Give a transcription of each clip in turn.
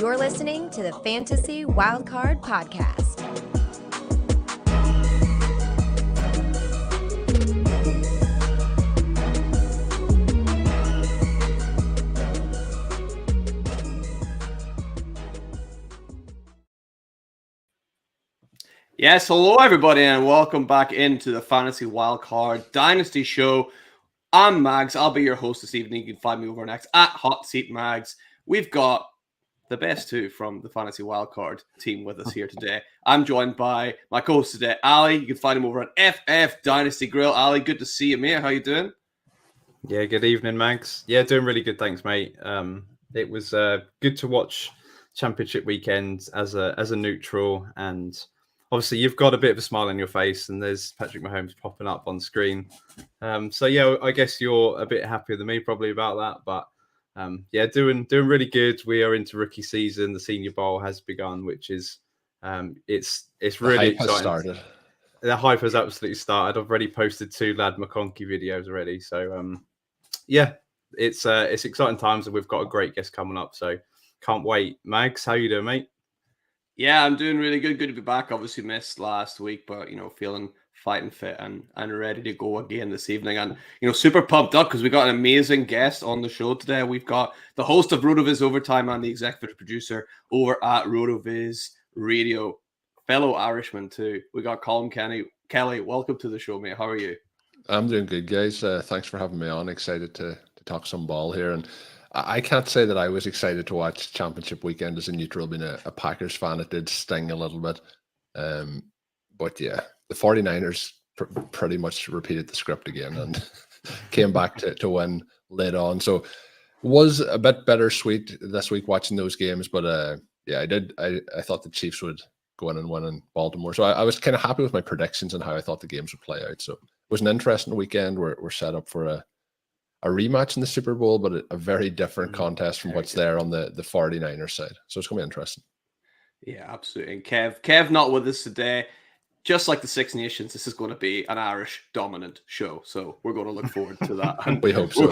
You're listening to the Fantasy Wildcard Podcast. Yes, hello everybody, and welcome back into the Fantasy Wildcard Dynasty Show. I'm Mags. I'll be your host this evening. You can find me over next at Hot Seat Mags. We've got the best two from the Fantasy Wildcard team with us here today. I'm joined by my co-host today, Ali. You can find him over on FFDynastyGrill. Ali, good to see you, mate. How you doing? Yeah, good evening, Mags. Yeah, doing really good, thanks, mate. It was good to watch Championship weekend as a neutral, and obviously you've got a bit of a smile on your face, and there's Patrick Mahomes popping up on screen. So yeah, I guess you're a bit happier than me probably about that, but yeah, doing really good. We are into rookie season. The Senior Bowl has begun, which is it's really exciting. Started. The hype has absolutely started. I've already posted 2 Lad McConkey videos already. So yeah, it's exciting times, and we've got a great guest coming up. So can't wait. Mags, how you doing, mate? Yeah, I'm doing really good. Good to be back. Obviously missed last week, but feeling fighting fit and ready to go again this evening. And super pumped up because we got an amazing guest on the show today. We've got the host of RotoViz Overtime and the executive producer over at RotoViz Radio, fellow Irishman too. We got Colm Kelly. Welcome to the show, mate. How are you? I'm doing good, guys. Thanks for having me on. Excited to talk some ball here. And I can't say that I was excited to watch Championship weekend as a neutral. Being a Packers fan, it did sting a little bit. But yeah, the 49ers pretty much repeated the script again and came back to win late on. So was a bit bittersweet this week watching those games. But yeah, I thought the Chiefs would go in and win in Baltimore. So I was kind of happy with my predictions and how I thought the games would play out. So it was an interesting weekend. We're set up for a rematch in the Super Bowl, but a very different contest from what's there on the 49ers side. So it's going to be interesting. Yeah, absolutely. And Kev not with us today. Just like the Six Nations, this is going to be an Irish dominant show. So we're going to look forward to that. And we hope so.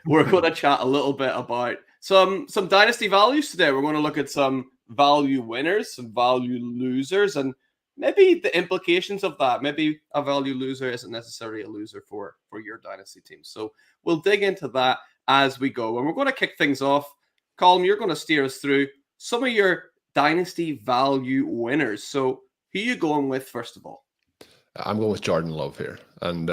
We're going to chat a little bit about some dynasty values today. We're going to look at some value winners, some value losers, and maybe the implications of that. Maybe a value loser isn't necessarily a loser for your dynasty team. So we'll dig into that as we go. And we're going to kick things off. Colm, you're going to steer us through some of your dynasty value winners. So who are you going with, first of all? I'm going with Jordan Love here. And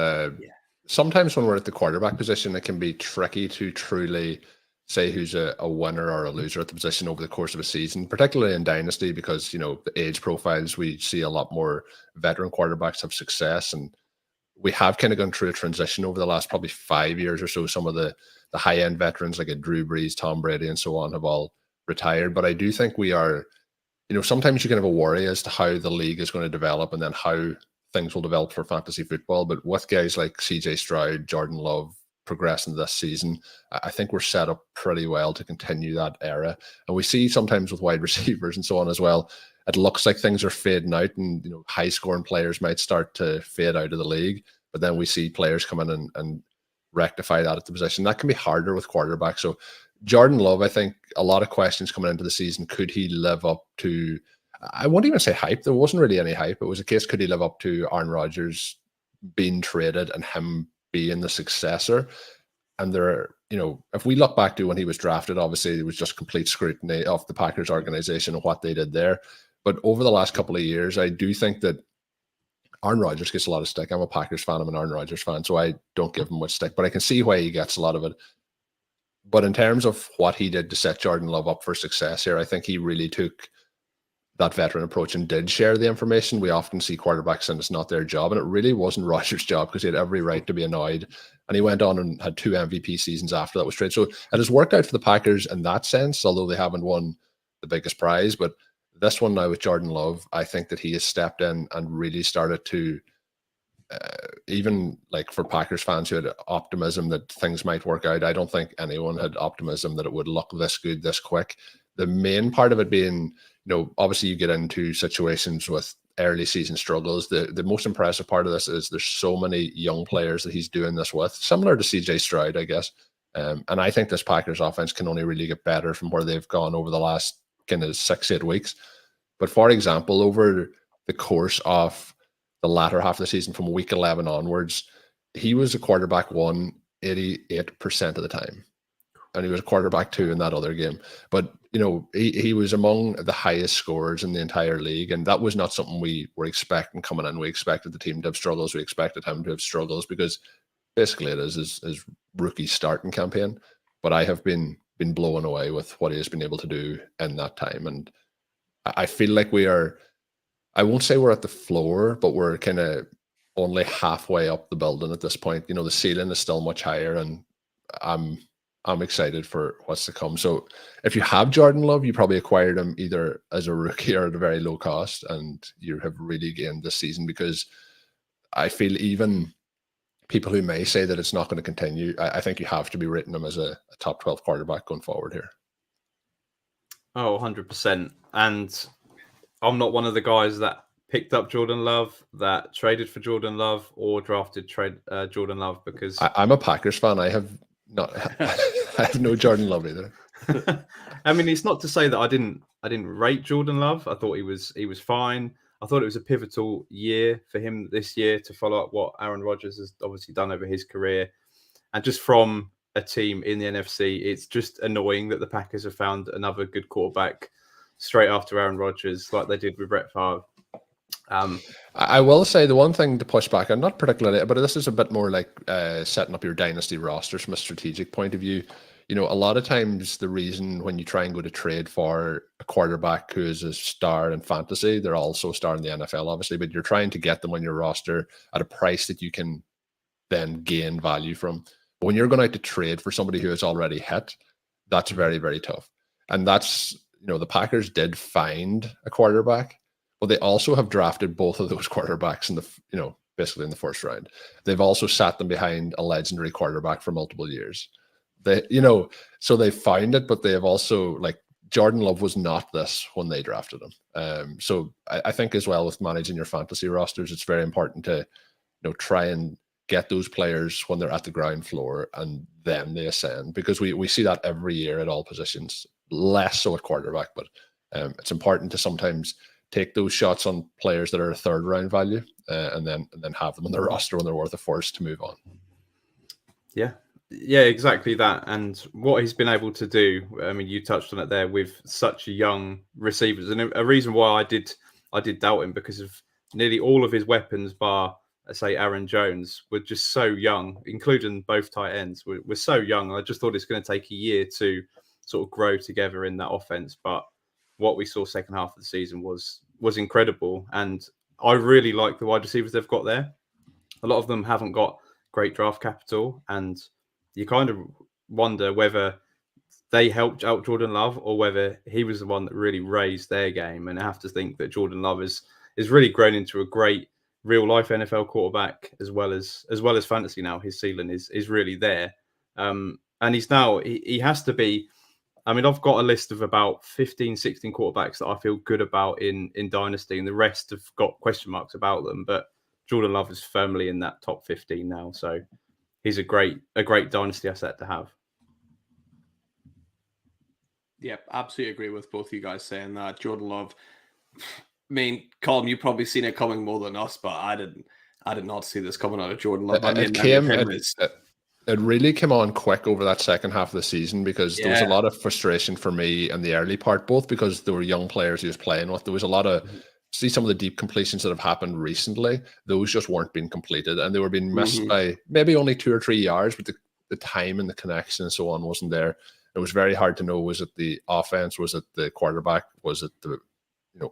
sometimes when we're at the quarterback position, it can be tricky to truly say who's a winner or a loser at the position over the course of a season, particularly in Dynasty, because, the age profiles, we see a lot more veteran quarterbacks have success. And we have kind of gone through a transition over the last probably 5 years or so. Some of the high-end veterans like a Drew Brees, Tom Brady, and so on have all retired. But I do think we are, sometimes you can have a worry as to how the league is going to develop and then how things will develop for fantasy football. But with guys like CJ Stroud, Jordan Love progressing this season, I think we're set up pretty well to continue that era. And we see sometimes with wide receivers and so on as well, it looks like things are fading out and high scoring players might start to fade out of the league, but then we see players come in and rectify that at the position. That can be harder with quarterbacks. So Jordan Love, I think a lot of questions coming into the season. Could he live up to, I won't even say hype, there wasn't really any hype. It was a case, could he live up to Aaron Rodgers being traded and him being the successor? And there, if we look back to when he was drafted, obviously it was just complete scrutiny of the Packers organization and what they did there. But over the last couple of years, I do think that Aaron Rodgers gets a lot of stick. I'm a Packers fan. I'm an Aaron Rodgers fan, so I don't give him much stick. But I can see why he gets a lot of it. But in terms of what he did to set Jordan Love up for success here, I think he really took that veteran approach and did share the information. We often see quarterbacks and it's not their job, and it really wasn't Rodgers' job because he had every right to be annoyed. And he went on and had 2 MVP seasons after that was traded. So it has worked out for the Packers in that sense, although they haven't won the biggest prize. But this one now with Jordan Love, I think that he has stepped in and really started to, even like for Packers fans who had optimism that things might work out, I don't think anyone had optimism that it would look this good this quick. The main part of it being, obviously you get into situations with early season struggles. The most impressive part of this is there's so many young players that he's doing this with, similar to CJ Stroud, I guess. And I think this Packers offense can only really get better from where they've gone over the last kind of 6-8 weeks. But for example, over the course of the latter half of the season, from week 11 onwards, he was a quarterback 1 88% of the time. And he was a quarterback 2 in that other game. But, he was among the highest scorers in the entire league. And that was not something we were expecting coming in. We expected the team to have struggles. We expected him to have struggles because basically it is his rookie starting campaign. But I have been blown away with what he has been able to do in that time. And I feel like we are, I won't say we're at the floor, but we're kind of only halfway up the building at this point. The ceiling is still much higher, and I'm excited for what's to come. So if you have Jordan Love, you probably acquired him either as a rookie or at a very low cost, and you have really gained this season, because I feel even people who may say that it's not going to continue, I think you have to be rating him as a top 12 quarterback going forward here. Oh, 100%. And I'm not one of the guys that picked up Jordan Love, that traded for Jordan Love, or drafted Jordan Love, because I'm a Packers fan. I have no Jordan Love either. I mean, it's not to say that I didn't rate Jordan Love. I thought he was fine. I thought it was a pivotal year for him this year to follow up what Aaron Rodgers has obviously done over his career. And just from a team in the NFC, it's just annoying that the Packers have found another good quarterback straight after Aaron Rodgers, like they did with Brett Favre. I will say the one thing to push back on, not particularly, but this is a bit more like setting up your dynasty rosters from a strategic point of view. A lot of times the reason when you try and go to trade for a quarterback who is a star in fantasy, they're also a star in the NFL, obviously, but you're trying to get them on your roster at a price that you can then gain value from. But when you're going out to trade for somebody who has already hit, that's very, very tough. And that's, the Packers did find a quarterback, but they also have drafted both of those quarterbacks in the, basically in the first round. They've also sat them behind a legendary quarterback for multiple years. So they found it, but they have also, like, Jordan Love was not this when they drafted him. So I think as well with managing your fantasy rosters, it's very important to, try and get those players when they're at the ground floor and then they ascend, because we see that every year at all positions, less so at quarterback, but it's important to sometimes take those shots on players that are a third round value and then have them on their roster when they're worth a first to move on. Yeah, exactly that. And what he's been able to do, I mean, you touched on it there with such young receivers. And a reason why I did doubt him, because of nearly all of his weapons, bar, say, Aaron Jones, were just so young, including both tight ends, were so young. I just thought it's going to take a year to sort of grow together in that offense. But what we saw second half of the season was incredible. And I really like the wide receivers they've got there. A lot of them haven't got great draft capital, and you kind of wonder whether they helped out Jordan Love or whether he was the one that really raised their game. And I have to think that Jordan Love is really grown into a great real life NFL quarterback as well as fantasy now. His ceiling is really there. And he's now, he has to be, I mean, I've got a list of about 15, 16 quarterbacks that I feel good about in Dynasty, and the rest have got question marks about them. But Jordan Love is firmly in that top 15 now. So he's a great Dynasty asset to have. Yeah, absolutely agree with both of you guys saying that. Jordan Love, I mean, Colm, you've probably seen it coming more than us, but I did not see this coming out of Jordan Love. It really came on quick over that second half of the season, because there was a lot of frustration for me in the early part, both because there were young players he was playing with. There was a lot of, see some of the deep completions that have happened recently, those just weren't being completed, and they were being missed by maybe only 2 or 3 yards, but the time and the connection and so on wasn't there. It was very hard to know, was it the offense, was it the quarterback, was it the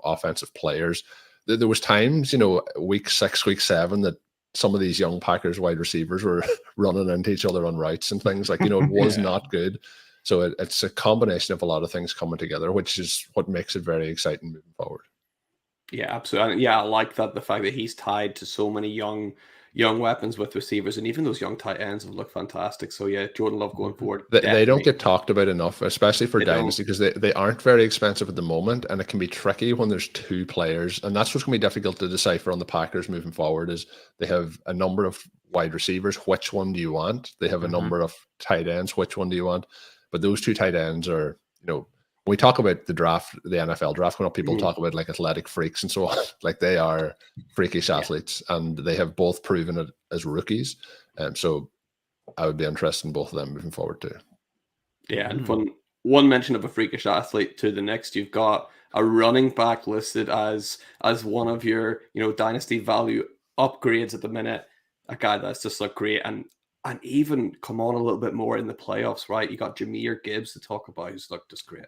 offensive players? There was times, week 6, week 7, that some of these young Packers wide receivers were running into each other on routes and things, like, it was not good. So it's a combination of a lot of things coming together, which is what makes it very exciting moving forward. Yeah, absolutely. Yeah, I like that, the fact that he's tied to so many young weapons with receivers, and even those young tight ends have looked fantastic. So yeah, Jordan Love going forward. They don't get talked about enough, especially for Dynasty, because they aren't very expensive at the moment, and it can be tricky when there's 2 players, and that's what's going to be difficult to decipher on the Packers moving forward. Is they have a number of wide receivers, which one do you want? They have a number of tight ends, which one do you want? But those 2 tight ends are, we talk about the draft, the NFL draft, when people talk about like athletic freaks and so on, like they are freakish athletes, and they have both proven it as rookies. So I would be interested in both of them moving forward too. Yeah, and from one mention of a freakish athlete to the next, you've got a running back listed as one of your dynasty value upgrades at the minute. A guy that's just looked great and even come on a little bit more in the playoffs, right? You got Jahmyr Gibbs to talk about, who's looked just great.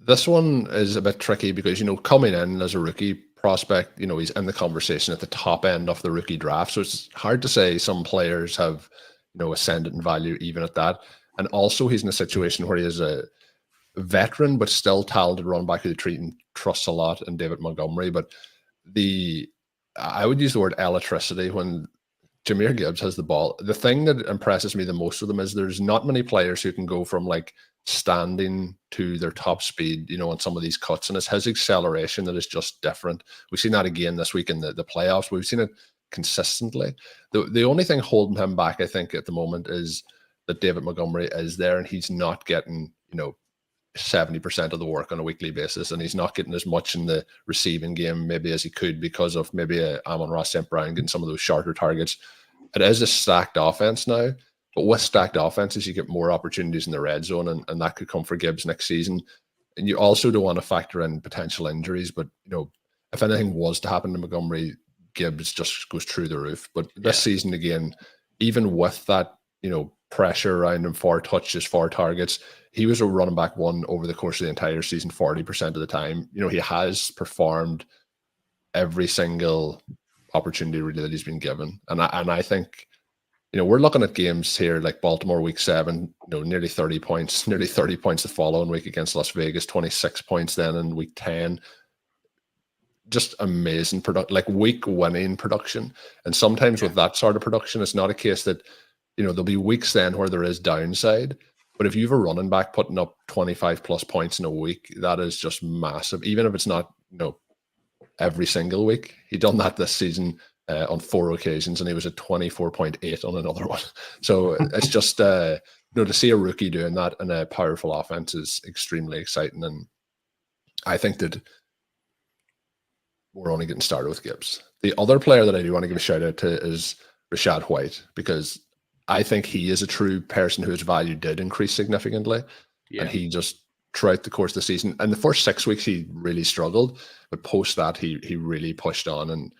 This one is a bit tricky because, coming in as a rookie prospect, he's in the conversation at the top end of the rookie draft. So it's hard to say some players have, ascended in value even at that. And also he's in a situation where he is a veteran, but still talented running back who the team trusts a lot in David Montgomery. But I would use the word electricity when Jahmyr Gibbs has the ball. The thing that impresses me the most with them is there's not many players who can go from like standing to their top speed, on some of these cuts. And it's his acceleration that is just different. We've seen that again this week in the playoffs. We've seen it consistently. The only thing holding him back, I think, at the moment is that David Montgomery is there and he's not getting, 70% of the work on a weekly basis, and he's not getting as much in the receiving game maybe as he could because of maybe Amon-Ra St. Brown getting some of those shorter targets. It is a stacked offense now, but with stacked offenses, you get more opportunities in the red zone, and that could come for Gibbs next season. And you also don't want to factor in potential injuries, but if anything was to happen to Montgomery, Gibbs just goes through the roof. But this season again, even with that, pressure around him, 4 touches, 4 targets, he was a running back one over the course of the entire season 40% of the time. He has performed every single opportunity really that he's been given. And I think, we're looking at games here like Baltimore week 7, nearly 30 points the following week against Las Vegas, 26 points then in week 10. Just amazing product, like week winning production. And sometimes with that sort of production, it's not a case that, there'll be weeks then where there is downside. But if you have a running back putting up 25 plus points in a week, that is just massive. Even if it's not, every single week. He done that this season on 4 occasions, and he was at 24.8 on another one. So it's just, to see a rookie doing that in a powerful offense is extremely exciting. And I think that we're only getting started with Gibbs. The other player that I do want to give a shout out to is Rachaad White, because I think he is a true person whose value did increase significantly. Yeah. And he just, throughout the course of the season, and the first 6 weeks, he really struggled. But post that, he really pushed on. And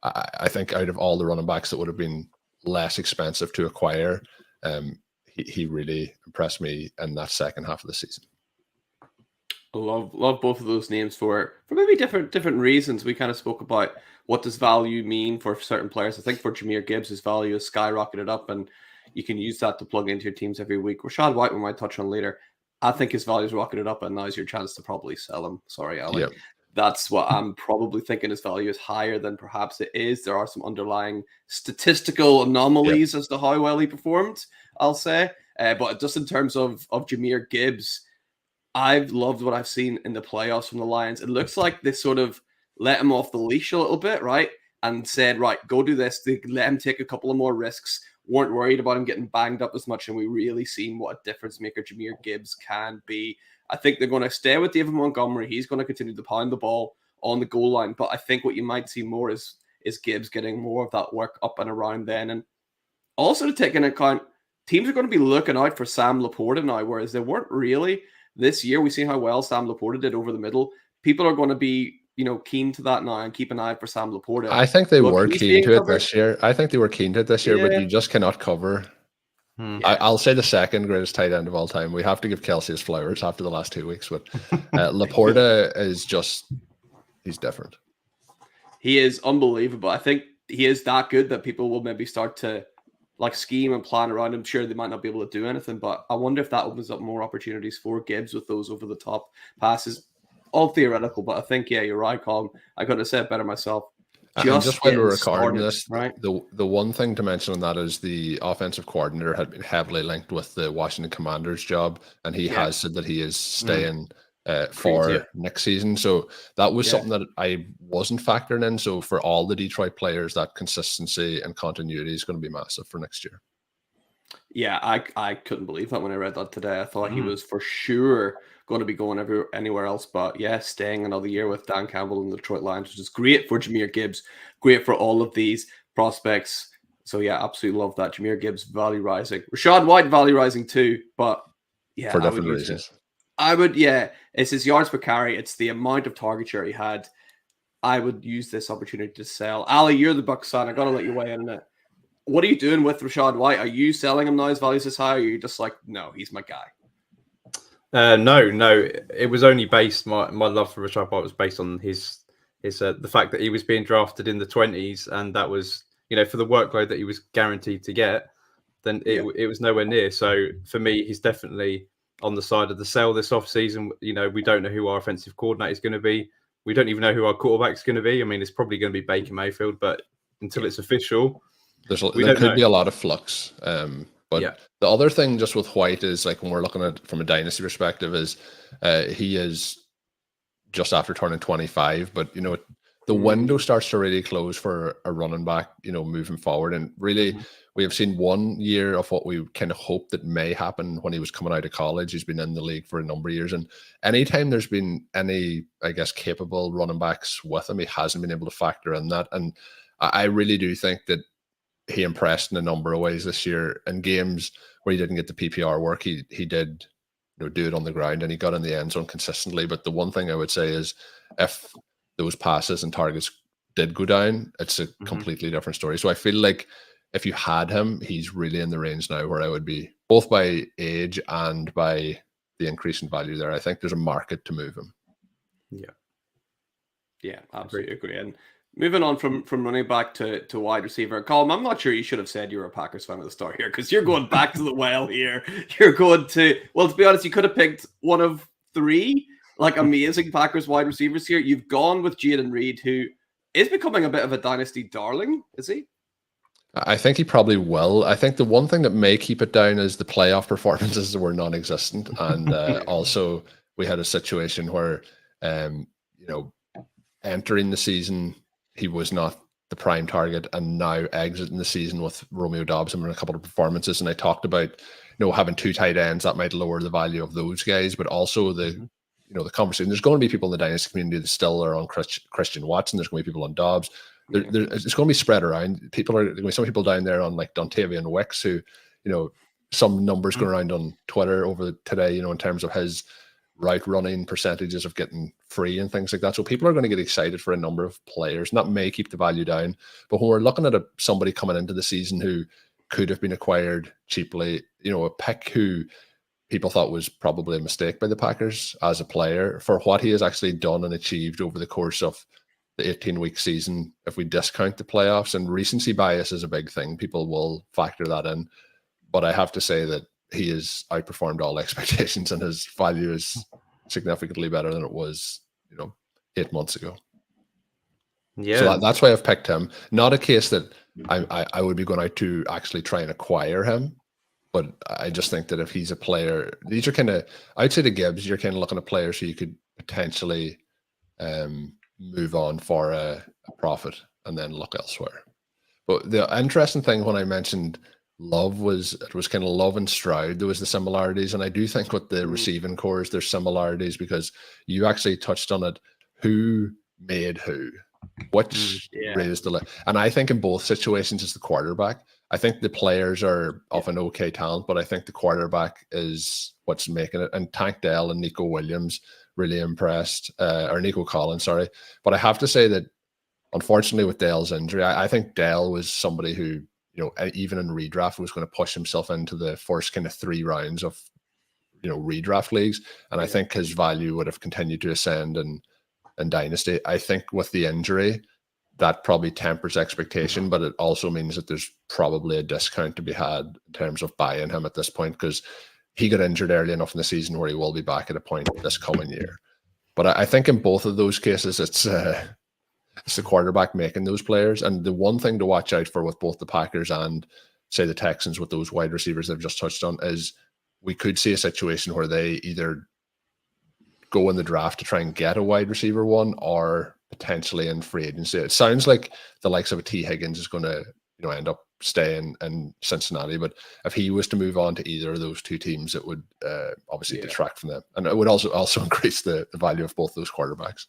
I think out of all the running backs that would have been less expensive to acquire, he really impressed me in that second half of the season. I love both of those names for maybe different reasons. We kind of spoke about what does value mean for certain players. I think for Jahmyr Gibbs, his value has skyrocketed up, and you can use that to plug into your teams every week. Rachaad White, we might touch on later. I think his value's rocketed up, and now's your chance to probably sell him. Sorry, Alec. Yep. That's what I'm probably thinking. His value is higher than perhaps it is. There are some underlying statistical anomalies as to how well he performed, I'll say. But just in terms of Jahmyr Gibbs, I've loved what I've seen in the playoffs from the Lions. It looks like they sort of let him off the leash a little bit, right? And said, right, go do this. They let him take a couple of more risks. Weren't worried about him getting banged up as much. And we really seen what a difference maker Jahmyr Gibbs can be. I think they're going to stay with David Montgomery. He's going to continue to pound the ball on the goal line. But I think what you might see more is Gibbs getting more of that work up and around then. And also to take into account, teams are going to be looking out for Sam Laporta now, whereas they weren't really this year. We've seen how well Sam Laporta did over the middle. People are going to be, keen to that now and keep an eye for Sam Laporta. I think they were keen to it this year. But you just cannot cover. I'll say the second greatest tight end of all time. We have to give Kelsey his flowers after the last 2 weeks, but Laporta is just, he's different. He is unbelievable. I think he is that good that people will maybe start to scheme and plan around him. Sure, they might not be able to do anything, but I wonder if that opens up more opportunities for Gibbs with those over the top passes. All theoretical, but I think, you're right, Colm. I couldn't have said it better myself. Just when we're recording this, right? The one thing to mention on that is the offensive coordinator had been heavily linked with the Washington Commanders job, and he has said that he is staying for next season. So that was something that I wasn't factoring in. So for all the Detroit players, that consistency and continuity is going to be massive for next year. Yeah, I couldn't believe that when I read that today. I thought he was for sure going to be going anywhere else. But yeah, staying another year with Dan Campbell and the Detroit Lions, which is great for Jahmyr Gibbs, great for all of these prospects. So yeah, absolutely love that. Jahmyr Gibbs value rising. Rashad White value rising too. But yeah, for different reasons. It's his yards per carry. It's the amount of target share he had. I would use this opportunity to sell. Ali, you're the Bucks fan. I got to let you weigh in on it. What are you doing with Rashad White? Are you selling him now? His value's this high? Or are you just like, no, he's my guy? No. It was only based, my love for Rashad White was based on his the fact that he was being drafted in the 20s, and that was, for the workload that he was guaranteed to get, then it was nowhere near. So for me, he's definitely on the side of the sell this offseason. We don't know who our offensive coordinator is going to be. We don't even know who our quarterback is going to be. I mean, it's probably going to be Baker Mayfield, but until it's official, there could be a lot of flux. But the other thing just with White is, like, when we're looking at from a dynasty perspective, is he is just after turning 25, but the window starts to really close for a running back, moving forward. And really, we have seen 1 year of what we kind of hoped that may happen when he was coming out of college. He's been in the league for a number of years, and anytime there's been any, I guess, capable running backs with him, he hasn't been able to factor in that. And I really do think that he impressed in a number of ways this year. In games where he didn't get the PPR work, he did do it on the ground, and he got in the end zone consistently. But the one thing I would say is, if those passes and targets did go down, it's a completely different story. So I feel like if you had him, he's really in the range now where I would be, both by age and by the increase in value there. I think there's a market to move him. Yeah, absolutely agree. And moving on from running back to wide receiver, Colm, I'm not sure you should have said you were a Packers fan at the start here, because you're going back to the well here. You're going to, well, to be honest, you could have picked one of three amazing Packers wide receivers here. You've gone with Jayden Reed, who is becoming a bit of a dynasty darling, is he? I think he probably will. I think the one thing that may keep it down is the playoff performances that were non-existent. And also, we had a situation where, entering the season, he was not the prime target, and now exiting the season with Romeo Dobbs and a couple of performances. And I talked about, having two tight ends that might lower the value of those guys, but also the conversation. There's going to be people in the dynasty community that still are on Christian Watson. There's going to be people on Dobbs. It's going to be spread around. There's going to be some people down there on like Dontavian Wicks, who, some numbers going around on Twitter over today, in terms of his route running percentages of getting free and things like that. So people are going to get excited for a number of players, and that may keep the value down. But when we're looking at somebody coming into the season who could have been acquired cheaply, a pick who people thought was probably a mistake by the Packers as a player, for what he has actually done and achieved over the course of the 18-week season, if we discount the playoffs, and recency bias is a big thing, people will factor that in. But I have to say that he has outperformed all expectations, and his value is significantly better than it was, 8 months ago. Yeah. So that's why I've picked him. Not a case that I would be going out to actually try and acquire him, but I just think that if he's a player, these are kind of, I'd say to Gibbs, you're kind of looking at players who you could potentially move on for a profit and then look elsewhere. But the interesting thing when I mentioned Love was kind of Love and Stroud. There was the similarities, and I do think with the receiving cores, there's similarities, because you actually touched on it. Who made who? Which raised the and I think in both situations it's the quarterback. I think the players are of an okay talent, but I think the quarterback is what's making it. And Tank Dell and Nico Williams really impressed, or Nico Collins, sorry. But I have to say that, unfortunately, with Dell's injury, I think Dell was somebody who, even in redraft, was going to push himself into the first kind of 3 rounds of, redraft leagues. And I think his value would have continued to ascend in Dynasty. I think with the injury, that probably tempers expectation, but it also means that there's probably a discount to be had in terms of buying him at this point, because he got injured early enough in the season where he will be back at a point this coming year. But I think in both of those cases, it's the quarterback making those players. And the one thing to watch out for with both the Packers and, say, the Texans with those wide receivers I've just touched on is we could see a situation where they either go in the draft to try and get a wide receiver one, or potentially in free agency. It sounds like the likes of a T. Higgins is going to, end up staying in Cincinnati. But if he was to move on to either of those two teams, it would obviously detract from them, and it would also increase the value of both those quarterbacks.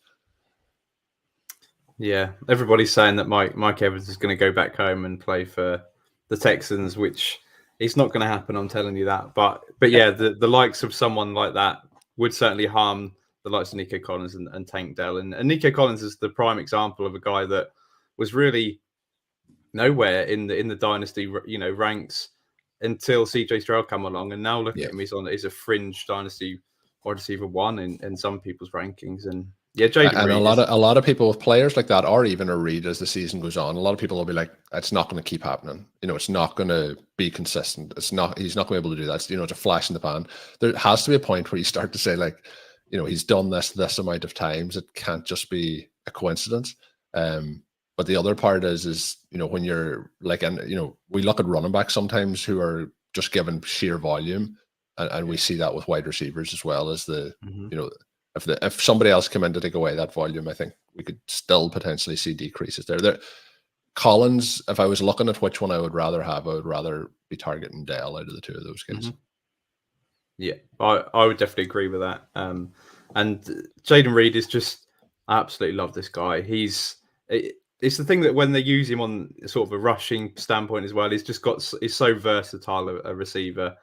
Yeah, everybody's saying that Mike Evans is going to go back home and play for the Texans, which is not going to happen. I'm telling you that. But yeah, the likes of someone like that would certainly harm the likes of Nico Collins and Tank Dell. And Nico Collins is the prime example of a guy that was really nowhere in the Dynasty, ranks until CJ Stroud come along. And now look at him, he's a fringe Dynasty wide receiver 1 in some people's rankings. And yeah, Jayden and Reed a lot of people with players like that, or even a Reed as the season goes on, a lot of people will be like, it's not going to keep happening. It's not going to be consistent. He's not going to be able to do that. It's a flash in the pan. There has to be a point where you start to say, like, he's done this amount of times. It can't just be a coincidence. But the other part is when you're like, and we look at running backs sometimes who are just given sheer volume, and we see that with wide receivers as well as if somebody else came in to take away that volume, I think we could still potentially see decreases there. Collins, if I was looking at which one I would rather have, I would rather be targeting Dell out of the two of those guys. Yeah, I would definitely agree with that. And Jayden Reed is just, I absolutely love this guy. It's the thing that when they use him on sort of a rushing standpoint as well, he's so versatile a receiver,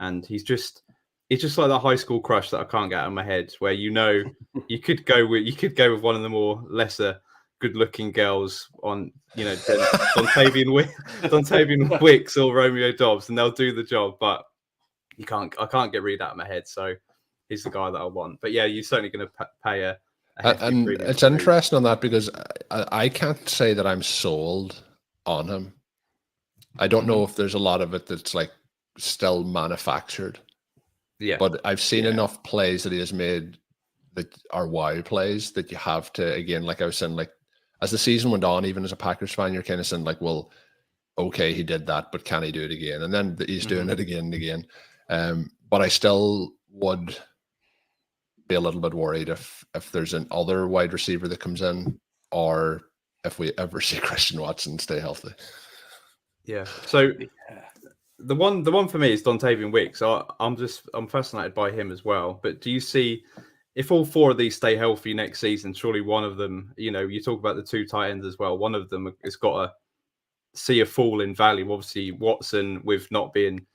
and he's just like that high school crush that I can't get out of my head, where you could go with one of the more lesser good-looking girls on Dontavian Wicks or Romeo Dobbs, and they'll do the job. But I can't get Reed out of my head, so he's the guy that I want. But yeah, you're certainly going to pay a and it's interesting on that, because I can't say that I'm sold on him. I don't know if there's a lot of it that's like still manufactured. Yeah, but I've seen enough plays that he has made that are wow plays that you have to, again, like I was saying, like as the season went on, even as a Packers fan, you're kind of saying like, well, okay, he did that, but can he do it again? And then he's doing it again and again. But I still would be a little bit worried if there's an other wide receiver that comes in, or if we ever see Christian Watson stay healthy. Yeah. So the one for me is Dontavian Wicks. I'm fascinated by him as well. But do you see, if all 4 of these stay healthy next season, surely one of them, you talk about the 2 tight ends as well, one of them has got to see a fall in value. Obviously, Watson, with not being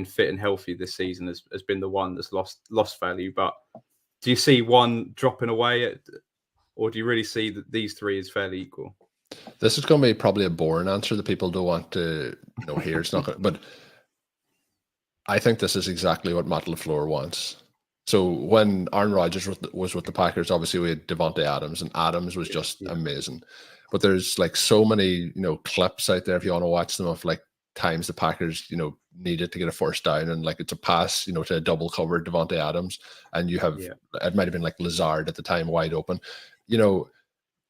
fit and healthy this season, has been the one that's lost value. But do you see one dropping away, or do you really see that these 3 is fairly equal? This is going to be probably a boring answer that people don't want to hear. It's not, but I think this is exactly what Matt LaFleur wants. So when Aaron Rodgers was with the Packers, obviously we had Devontae Adams, and Adams was just amazing. But there's like so many clips out there if you want to watch them of like times the Packers needed to get a first down, and like it's a pass to a double covered Devontae Adams, and you have it might have been like Lazard at the time wide open.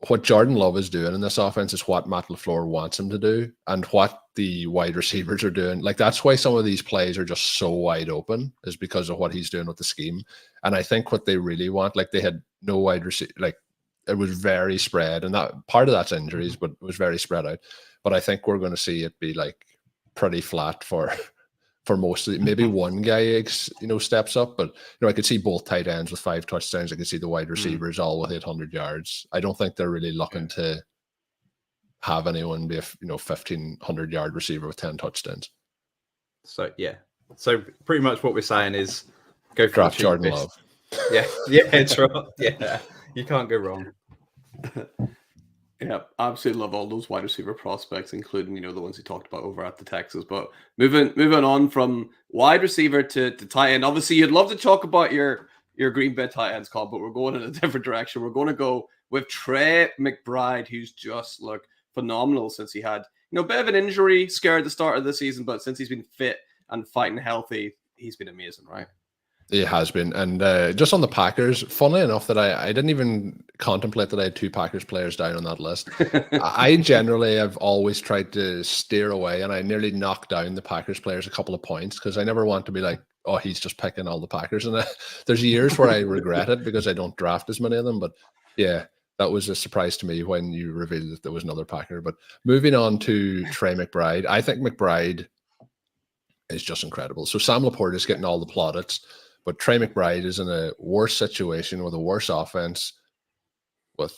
What Jordan Love is doing in this offense is what Matt LaFleur wants him to do, and what the wide receivers are doing. Like that's why some of these plays are just so wide open, is because of what he's doing with the scheme. And I think what they really want, like they had no wide receiver, like it was very spread, and that part of that's injuries, but it was very spread out. But I think we're going to see it be like pretty flat for most of it. Maybe one guy steps up, but I could see both tight ends with 5 touchdowns. I could see the wide receivers all with 800 yards. I don't think they're really looking to have anyone be a 1,500 yard receiver with 10 touchdowns. So pretty much what we're saying is go for draft Jordan Love. Yeah, it's right. Yeah, you can't go wrong. Yeah, absolutely love all those wide receiver prospects, including the ones you talked about over at the Texans. But moving on from wide receiver to tight end. Obviously, you'd love to talk about your Green Bay tight ends, Colm, but we're going in a different direction. We're going to go with Trey McBride, who's just looked phenomenal since he had a bit of an injury scare at the start of the season, but since he's been fit and fighting healthy, he's been amazing, right? It has been. And just on the Packers, funnily enough that I didn't even contemplate that I had 2 Packers players down on that list. I generally have always tried to steer away, and I nearly knocked down the Packers players a couple of points because I never want to be like, oh, he's just picking all the Packers. And there's years where I regret it because I don't draft as many of them. But yeah, that was a surprise to me when you revealed that there was another Packer. But moving on to Trey McBride, I think McBride is just incredible. So Sam Laporte is getting all the plaudits, but Trey McBride is in a worse situation with a worse offense, with,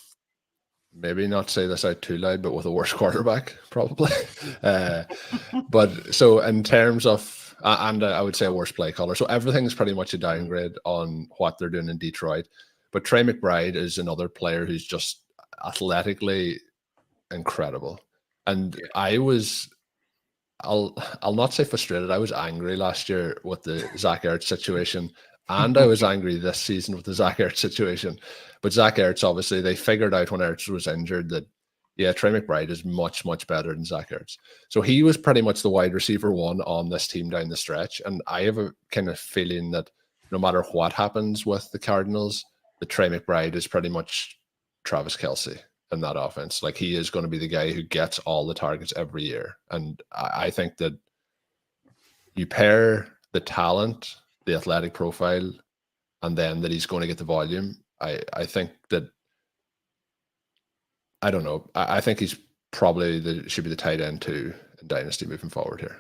maybe not say this out too loud, but with a worse quarterback, probably. But so in terms of, and I would say a worse play caller. So everything's pretty much a downgrade on what they're doing in Detroit. But Trey McBride is another player who's just athletically incredible. And I'll not say frustrated. I was angry last year with the Zach Ertz situation, and I was angry this season with the Zach Ertz situation. But Zach Ertz, obviously, they figured out when Ertz was injured that, yeah, Trey McBride is much, much better than Zach Ertz. So he was pretty much the wide receiver one on this team down the stretch. And I have a kind of feeling that no matter what happens with the Cardinals, that Trey McBride is pretty much Travis Kelce in that offense. Like, he is going to be the guy who gets all the targets every year. And I think that you pair the talent, the athletic profile, and then that he's going to get the volume. I think that, I don't know. I think he's probably should be the tight end too in Dynasty moving forward here.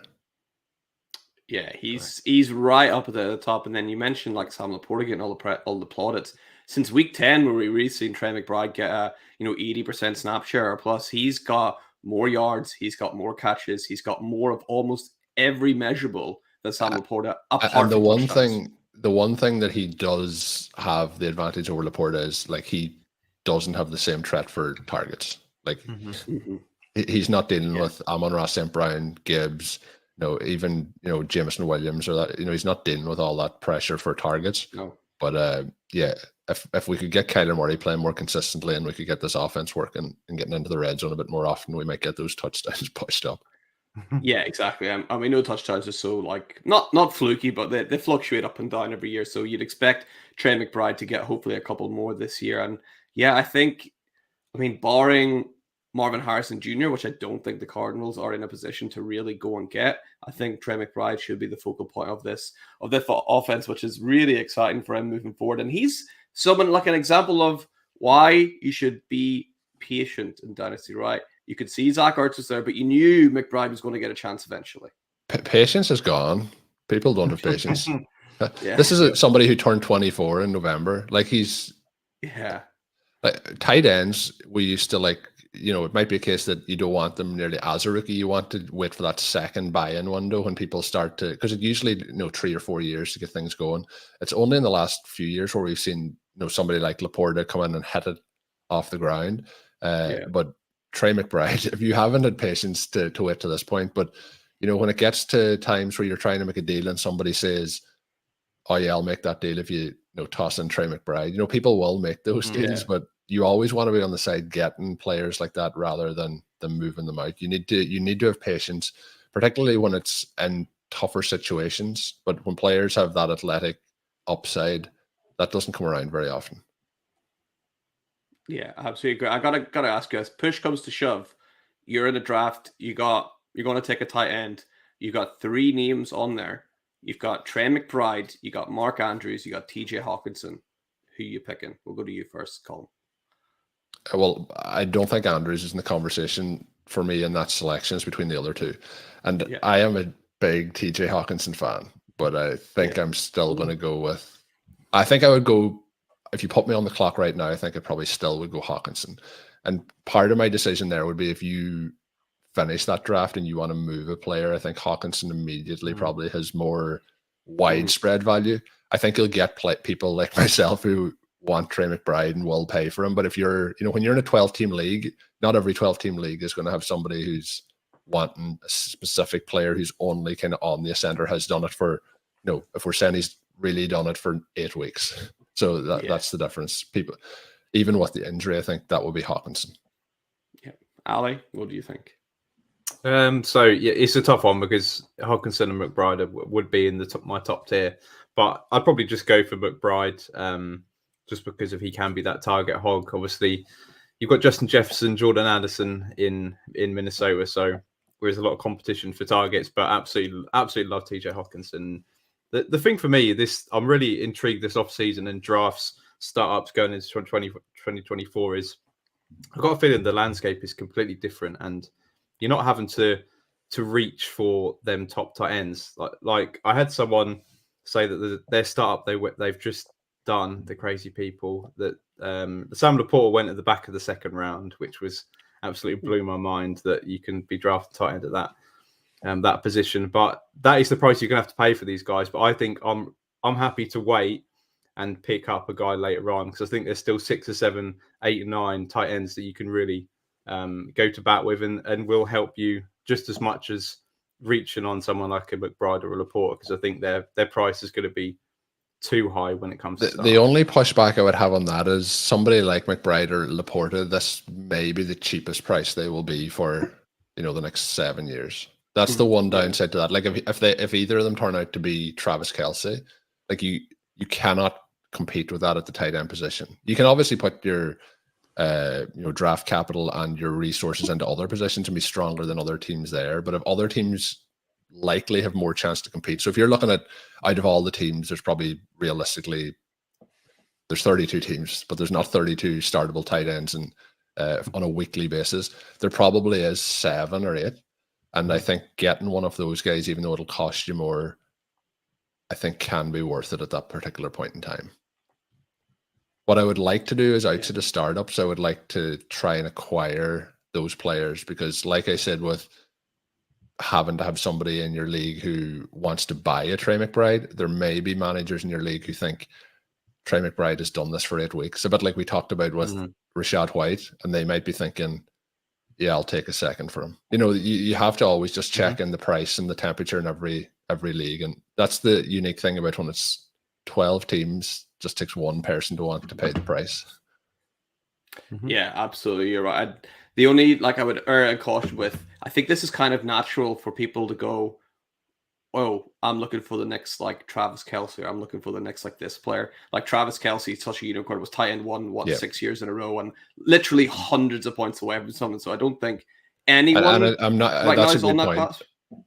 Yeah, he's right up at the top. And then you mentioned like Sam Laporte getting all the plaudits. Since week 10, where we really seen Trey McBride get a 80% snap share or plus, he's got more yards, he's got more catches, he's got more of almost every measurable that Sam Laporte. And the one thing that he does have the advantage over Laporte is, like, he doesn't have the same threat for targets. Like, he's not dealing with Amon-Ra St. Brown, Gibbs, even Jameson Williams, or that. He's not dealing with all that pressure for targets. No. But if we could get Kyler Murray playing more consistently, and we could get this offense working and getting into the red zone a bit more often, we might get those touchdowns pushed up. Yeah, exactly. I mean, no touchdowns are so, like, not fluky, but they fluctuate up and down every year. So you'd expect Trey McBride to get hopefully a couple more this year. And yeah, I mean, barring Marvin Harrison Jr., which I don't think the Cardinals are in a position to really go and get, I think Trey McBride should be the focal point of this offense, which is really exciting for him moving forward. And he's someone, like, an example of why you should be patient in Dynasty, right? You could see Zach Ertz was there, but you knew McBride was going to get a chance eventually. Patience is gone. People don't have patience. Yeah. This is somebody who turned 24 in November. Like, he's... Yeah. Like, tight ends, we used to, like, it might be a case that you don't want them nearly as a rookie. You want to wait for that second buy-in window when people start to... Because it usually, 3 or 4 years to get things going. It's only in the last few years where we've seen, somebody like Laporte come in and hit it off the ground. But Trey McBride, if you haven't had patience to wait to this point, but when it gets to times where you're trying to make a deal and somebody says, "Oh yeah, I'll make that deal if you toss in Trey McBride," people will make those deals, but you always want to be on the side getting players like that rather than moving them out. You need to have patience, particularly when it's in tougher situations. But when players have that athletic upside, that doesn't come around very often. Yeah, absolutely. I gotta ask you, as push comes to shove, you're in a draft, you're going to take a tight end. You got 3 names on there. You've got Trey McBride, you got Mark Andrews, you got TJ Hawkinson. Who are you picking? We'll go to you first, Colm. Well, I don't think Andrews is in the conversation for me in that selection. It's between the other two. And I am a big TJ Hawkinson fan, but I think I'm still going to go with... I think I would go... If you put me on the clock right now, I think I probably still would go Hawkinson. And part of my decision there would be, if you finish that draft and you want to move a player, I think Hawkinson immediately probably has more widespread value. I think you'll get people like myself who want Trey McBride and will pay for him. But if you're, when you're in a 12-team league, not every 12-team league is going to have somebody who's wanting a specific player who's only kind of on the ascent or has done it for, if we're saying he's really done it for 8 weeks. So that's the difference. People, even with the injury, I think that will be Hawkinson. Yeah. Ali, what do you think? It's a tough one because Hawkinson and McBride would be in my top tier, but I'd probably just go for McBride, just because he can be that target hog. Obviously, you've got Justin Jefferson, Jordan Anderson in Minnesota, so there's a lot of competition for targets. But absolutely love TJ Hawkinson. The thing for me, I'm really intrigued this offseason and drafts startups going into 2024 is I've got a feeling the landscape is completely different, and you're not having to reach for them top tight ends. Like I had someone say that their startup they've just done, the crazy people, that Sam Laporta went at the back of the second round, which was absolutely blew my mind that you can be drafted tight end at that position. But that is the price you're gonna have to pay for these guys. But I think I'm happy to wait and pick up a guy later on, because I think there's still 6 or 7, 8 or 9 tight ends that you can really go to bat with and will help you just as much as reaching on someone like a McBride or a Laporta, because I think their price is going to be too high when it comes to the only pushback I would have on that is somebody like McBride or Laporta, this may be the cheapest price they will be for the next 7 years. That's the one downside to that. Like if either of them turn out to be Travis Kelce, like you cannot compete with that at the tight end position. You can obviously put your draft capital and your resources into other positions and be stronger than other teams there. But if other teams likely have more chance to compete. So if you're looking at out of all the teams, there's probably realistically there's 32 teams, but there's not 32 startable tight ends and on a weekly basis. There probably is 7 or 8. And I think getting one of those guys, even though it'll cost you more, I think can be worth it at that particular point in time. What I would like to do is outside of startups, I would like to try and acquire those players, because like I said, with having to have somebody in your league who wants to buy a Trey McBride, there may be managers in your league who think Trey McBride has done this for 8 weeks. A bit like we talked about with Rashad White, and they might be thinking, yeah, I'll take a second for him. You have to always just check in the price and the temperature in every league. And that's the unique thing about when it's 12 teams, just takes one person to want to pay the price. Yeah, absolutely. You're right. The only, I would err a caution with, I think this is kind of natural for people to go, oh, I'm looking for the next Travis Kelce, or I'm looking for the next this player. Like Travis Kelce, such a unicorn, was tight end 6 years in a row and literally hundreds of points away from someone. So I don't think anyone. And I'm not. That's a good point.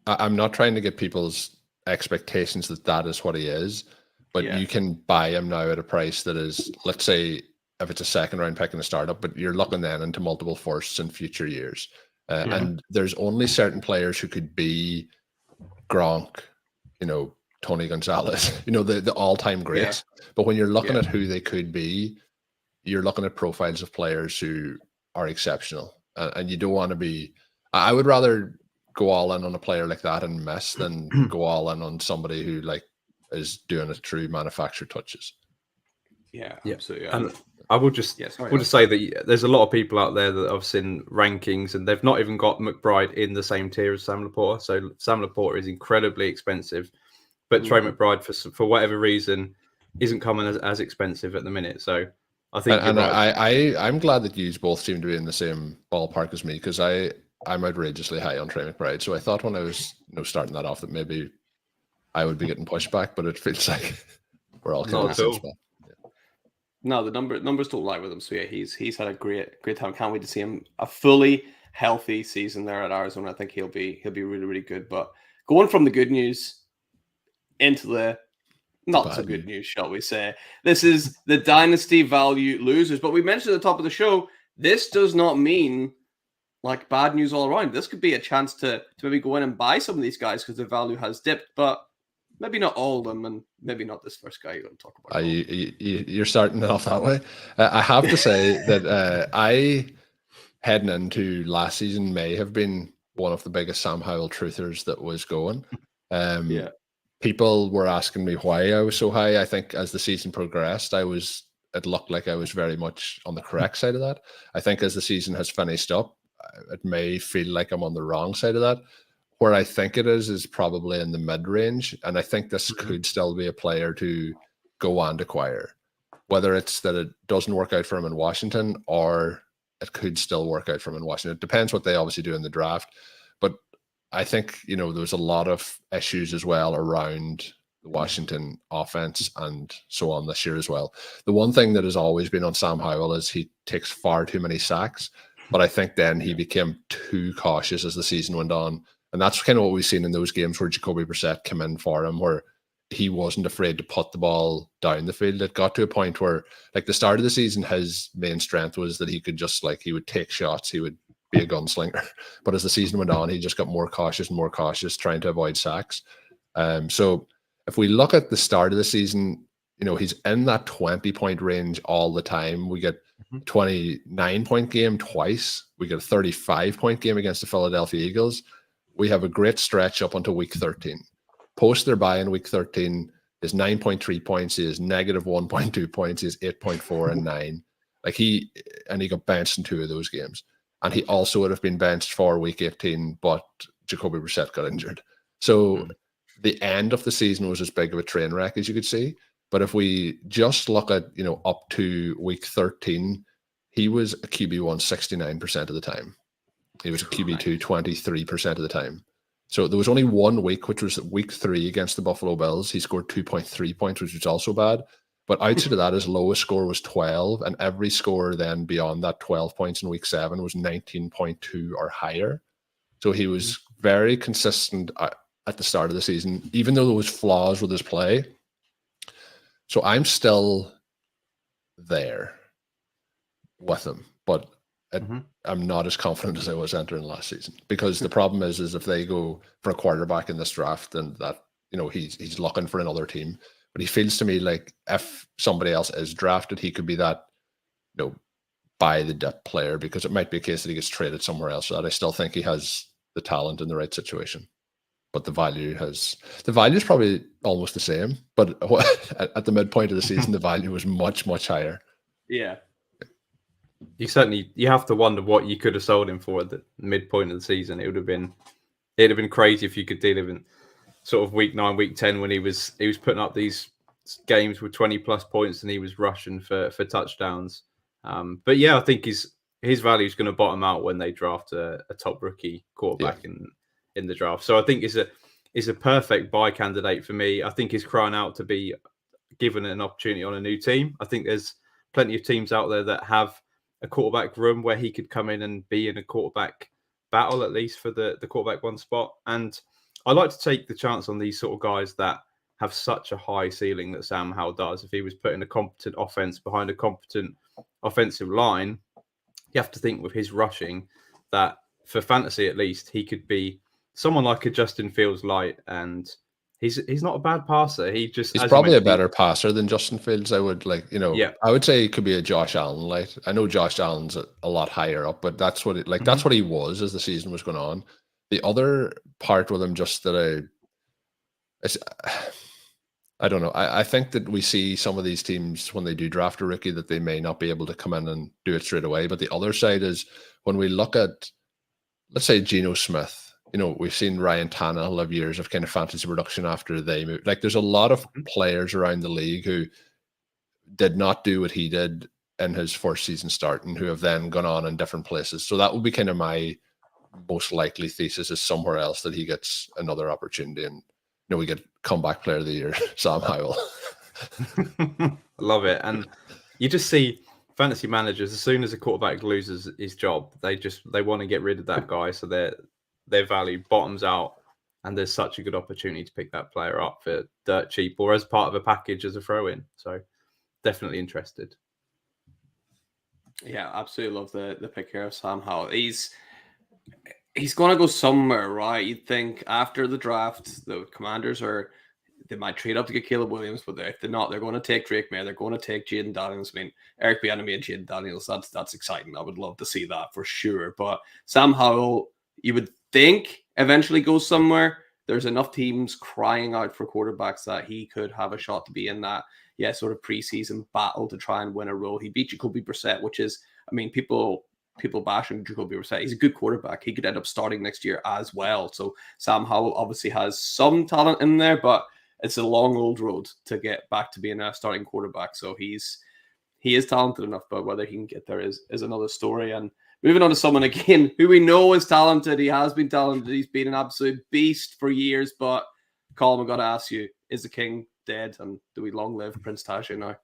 I'm not trying to get people's expectations that is what he is, but you can buy him now at a price that is, let's say, if it's a second round pick in a startup, but you're looking then into multiple firsts in future years. And there's only certain players who could be Gronk, Tony Gonzalez, the all-time greats. Yeah. But when you're looking at who they could be, you're looking at profiles of players who are exceptional. And you don't want to be, I would rather go all in on a player like that and miss than go all in on somebody who is doing it through manufactured touches. Yeah, absolutely. And I will just say that there's a lot of people out there that I've seen rankings and they've not even got McBride in the same tier as Sam Laporta. So Sam Laporta is incredibly expensive, but Trey McBride, for whatever reason, isn't coming as expensive at the minute. So I think I'm glad that you both seem to be in the same ballpark as me, because I'm outrageously high on Trey McBride. So I thought when I was starting that off that maybe I would be getting pushed back, but it feels like we're all kind of in the same spot. No, the numbers don't lie with him. So yeah, he's had a great time. Can't wait to see him a fully healthy season there at Arizona. I think he'll be really, really good. But going from the good news into the not so good news, shall we say? This is the Dynasty value losers. But we mentioned at the top of the show, this does not mean bad news all around. This could be a chance to maybe go in and buy some of these guys because their value has dipped, but maybe not all of them, and maybe not this first guy you're going to talk about. You're starting it off that way. I have to say that I, heading into last season, may have been one of the biggest Sam Howell truthers that was going. People were asking me why I was so high. I think as the season progressed, it looked like I was very much on the correct side of that. I think as the season has finished up, it may feel like I'm on the wrong side of that. Where I think it is probably in the mid-range, and I think this could still be a player to go and acquire. Whether it's that it doesn't work out for him in Washington, or it could still work out for him in Washington. It depends what they obviously do in the draft. But I think, there's a lot of issues as well around the Washington offense and so on this year as well. The one thing that has always been on Sam Howell is he takes far too many sacks, but I think then he became too cautious as the season went on. And that's kind of what we've seen in those games where Jacoby Brissett came in for him, where he wasn't afraid to put the ball down the field. It got to a point where, like, the start of the season, his main strength was that he could just, like, he would take shots, he would be a gunslinger. But as the season went on, he just got more cautious, trying to avoid sacks. So if we look at the start of the season, you know, he's in that 20-point range all the time. We get 29-point game twice. We get a 35-point game against the Philadelphia Eagles. We have a great stretch up until week 13. Post their bye in week 13 is 9.3 points. He is negative 1.2 points. He is 8.4 and 9. Like, he got benched in 2 of those games. And he also would have been benched for week 18, but Jacoby Brissett got injured. So the end of the season was as big of a train wreck as you could see. But if we just look at, you know, up to week 13, he was a QB1 69% of the time. He was a QB2 23% of the time. So there was only 1 week, which was week 3 against the Buffalo Bills. He scored 2.3 points, which was also bad. But outside of that, his lowest score was 12. And every score then beyond that 12 points in week 7 was 19.2 or higher. So he was very consistent at the start of the season, even though there was flaws with his play. So I'm still there with him, but I'm not as confident as I was entering last season, because the problem is if they go for a quarterback in this draft, then that, you know, he's looking for another team. But he feels to me like if somebody else is drafted, he could be that, you know, buy the dip player, because it might be a case that he gets traded somewhere else. That I still think he has the talent in the right situation. But the value is probably almost the same. But at the midpoint of the season, the value was much, much higher. Yeah. You have to wonder what you could have sold him for at the midpoint of the season. It'd have been crazy if you could deal with him sort of week 9, week 10, when he was putting up these games with 20 plus points and he was rushing for touchdowns. But yeah, I think his value is going to bottom out when they draft a top rookie quarterback in the draft. So I think it's a perfect buy candidate for me. I think he's crying out to be given an opportunity on a new team. I think there's plenty of teams out there that have a quarterback room where he could come in and be in a quarterback battle, at least for the quarterback 1 spot. And I like to take the chance on these sort of guys that have such a high ceiling that Sam Howell does. If he was putting a competent offense behind a competent offensive line, you have to think with his rushing that for fantasy, at least, he could be someone like a Justin Fields light, and he's not a bad passer. He's probably a better passer than Justin Fields. I would I would say he could be a Josh Allen light. I know Josh Allen's a lot higher up, but that's what that's what he was as the season was going on. The other part with him, just that I don't know. I think that we see some of these teams when they do draft a rookie that they may not be able to come in and do it straight away. But the other side is when we look at, let's say, Geno Smith. You know, we've seen Ryan Tannehill have years of kind of fantasy production after they moved. Like, there's a lot of players around the league who did not do what he did in his first season starting, who have then gone on in different places. So that would be kind of my most likely thesis, is somewhere else that he gets another opportunity. And, you know, we get comeback player of the year, Sam Howell. I love it. And you just see fantasy managers, as soon as a quarterback loses his job, they want to get rid of that guy. So their value bottoms out, and there's such a good opportunity to pick that player up for dirt cheap or as part of a package as a throw-in. So definitely interested. Yeah, absolutely love the pick here of Sam Howell. He's going to go somewhere, right? You'd think after the draft, the Commanders they might trade up to get Caleb Williams, but if they're not, they're going to take Drake May. They're going to take Jayden Daniels. I mean, Eric Bieniemy and Jayden Daniels, that's exciting. I would love to see that for sure. But Sam Howell, you would think eventually goes somewhere. There's enough teams crying out for quarterbacks that he could have a shot to be in that, sort of preseason battle to try and win a role. He beat Jacoby Brissett, which is, I mean, people bashing Jacoby Brissett. He's a good quarterback. He could end up starting next year as well. So Sam Howell obviously has some talent in there, but it's a long old road to get back to being a starting quarterback. So he is talented enough, but whether he can get there is another story. And moving on to someone again who we know is talented. He has been talented. He's been an absolute beast for years. But Colm, I've got to ask you, is the king dead? And do we long live Prince Tasha now?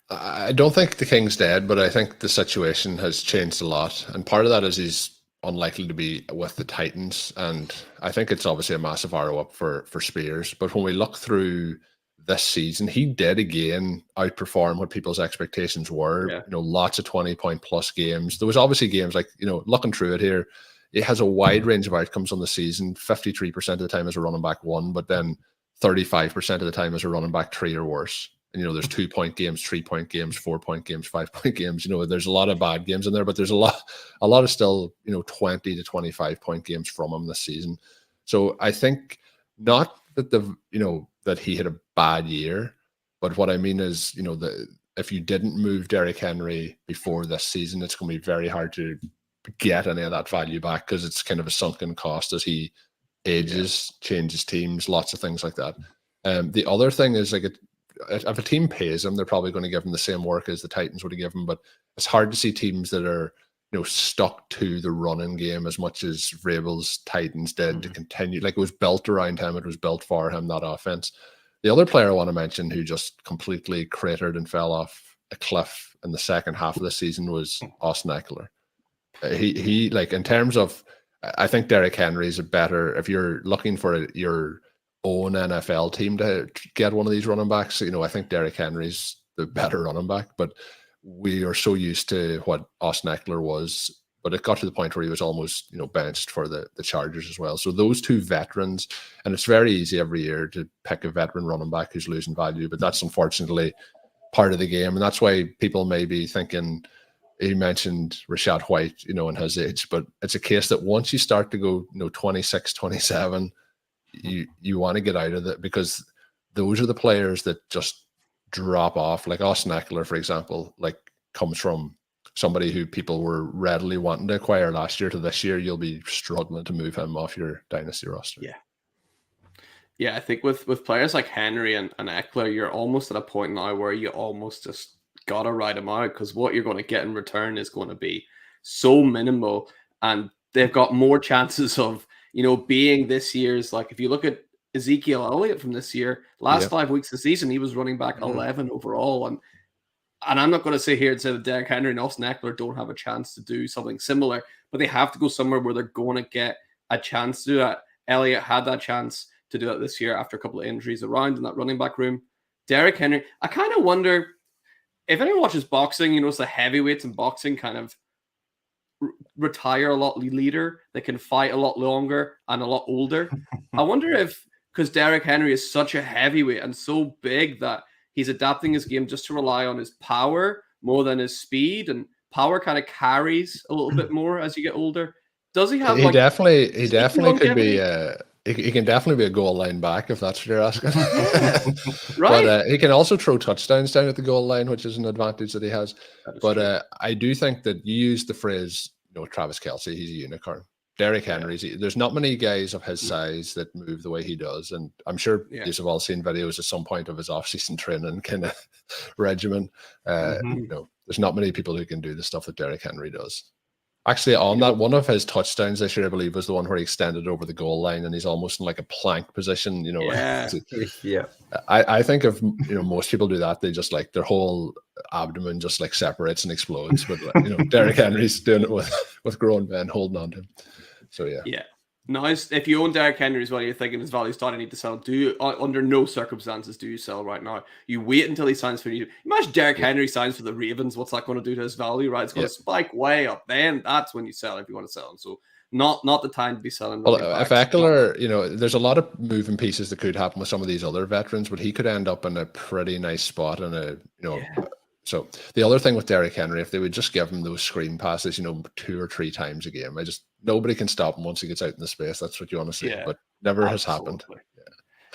I don't think the king's dead, but I think the situation has changed a lot. And part of that is he's unlikely to be with the Titans. And I think it's obviously a massive arrow up for Spears. But when we look through this season, he did again outperform what people's expectations were. Yeah. You know, lots of 20-point plus games. There was obviously games like, you know, looking through it here, it has a wide range of outcomes on the season. 53% of the time as a running back 1, but then 35% of the time as a running back 3 or worse. And, you know, there's 2-point games, 3-point games, 4-point games, 5-point games. You know, there's a lot of bad games in there, but there's a lot of still, you know, 20 to 25-point games from him this season. So I think not that that he had a bad year, but what I mean is, you know, if you didn't move Derrick Henry before this season, it's going to be very hard to get any of that value back, because it's kind of a sunken cost as he ages, changes teams, lots of things like that. The other thing is, like, if a team pays him, they're probably going to give him the same work as the Titans would have given him, but it's hard to see teams that are, you know, stuck to the running game as much as Vrabel's Titans did to continue. Like, it was built around him, it was built for him, that offense. The other player I want to mention who just completely cratered and fell off a cliff in the second half of the season was Austin Eckler. He like, in terms of, I think Derrick Henry's a better, if you're looking for your own NFL team to get one of these running backs, you know, I think Derrick Henry's the better running back, but we are so used to what Austin Eckler was, but it got to the point where he was almost, you know, benched for the Chargers as well. So those two veterans, and it's very easy every year to pick a veteran running back who's losing value, but that's unfortunately part of the game. And that's why people may be thinking, he mentioned Rashad White, you know, and his age, but it's a case that once you start to go, you know, 26, 27, you want to get out of it, because those are the players that just drop off. Like Austin Eckler, for example, like, comes from somebody who people were readily wanting to acquire last year to this year. You'll be struggling to move him off your dynasty roster. Yeah, I think with players like Henry and Eckler, you're almost at a point now where you almost just gotta ride them out, because what you're going to get in return is going to be so minimal, and they've got more chances of, you know, being this year's, like, if you look at Ezekiel Elliott from this year, last 5 weeks of the season, he was running back 11 overall, and I'm not going to sit here and say that Derrick Henry and Austin Eckler don't have a chance to do something similar, but they have to go somewhere where they're going to get a chance to do that. Elliott had that chance to do it this year after a couple of injuries around in that running back room. Derrick Henry, I kind of wonder, if anyone watches boxing, you know, it's the heavyweights in boxing kind of retire a lot later. They can fight a lot longer and a lot older. I wonder if, because Derrick Henry is such a heavyweight and so big, that he's adapting his game just to rely on his power more than his speed, and power kind of carries a little bit more as you get older. Does he have? He definitely could be. He can definitely be a goal line back, if that's what you're asking. Right. But he can also throw touchdowns down at the goal line, which is an advantage that he has. But I do think that you used the phrase, you know, Travis Kelce, he's a unicorn. Derrick Henry's, there's not many guys of his size that move the way he does. And I'm sure you've all seen videos at some point of his off-season training kind of regimen. You know, there's not many people who can do the stuff that Derrick Henry does. Actually, on that, one of his touchdowns this year, I believe, was the one where he extended over the goal line and he's almost in like a plank position. You know, I think if, you know, most people do that, they just, like, their whole abdomen just like separates and explodes. But, you know, Derrick Henry's doing it with grown men holding on to him. So yeah. Now, if you own Derrick Henry as well, you're thinking his value's starting to need to sell. Under no circumstances do you sell right now. You wait until he signs for you. Imagine Derrick Henry signs for the Ravens. What's that going to do to his value? Right, it's going to spike way up. Then that's when you sell, if you want to sell him. So not the time to be selling. Well, if Eckler, you know, there's a lot of moving pieces that could happen with some of these other veterans, but he could end up in a pretty nice spot in a, you know. So the other thing with Derrick Henry, if they would just give him those screen passes, you know, 2 or 3 times a game, nobody can stop him once he gets out in the space. That's what you want to see, but never has happened.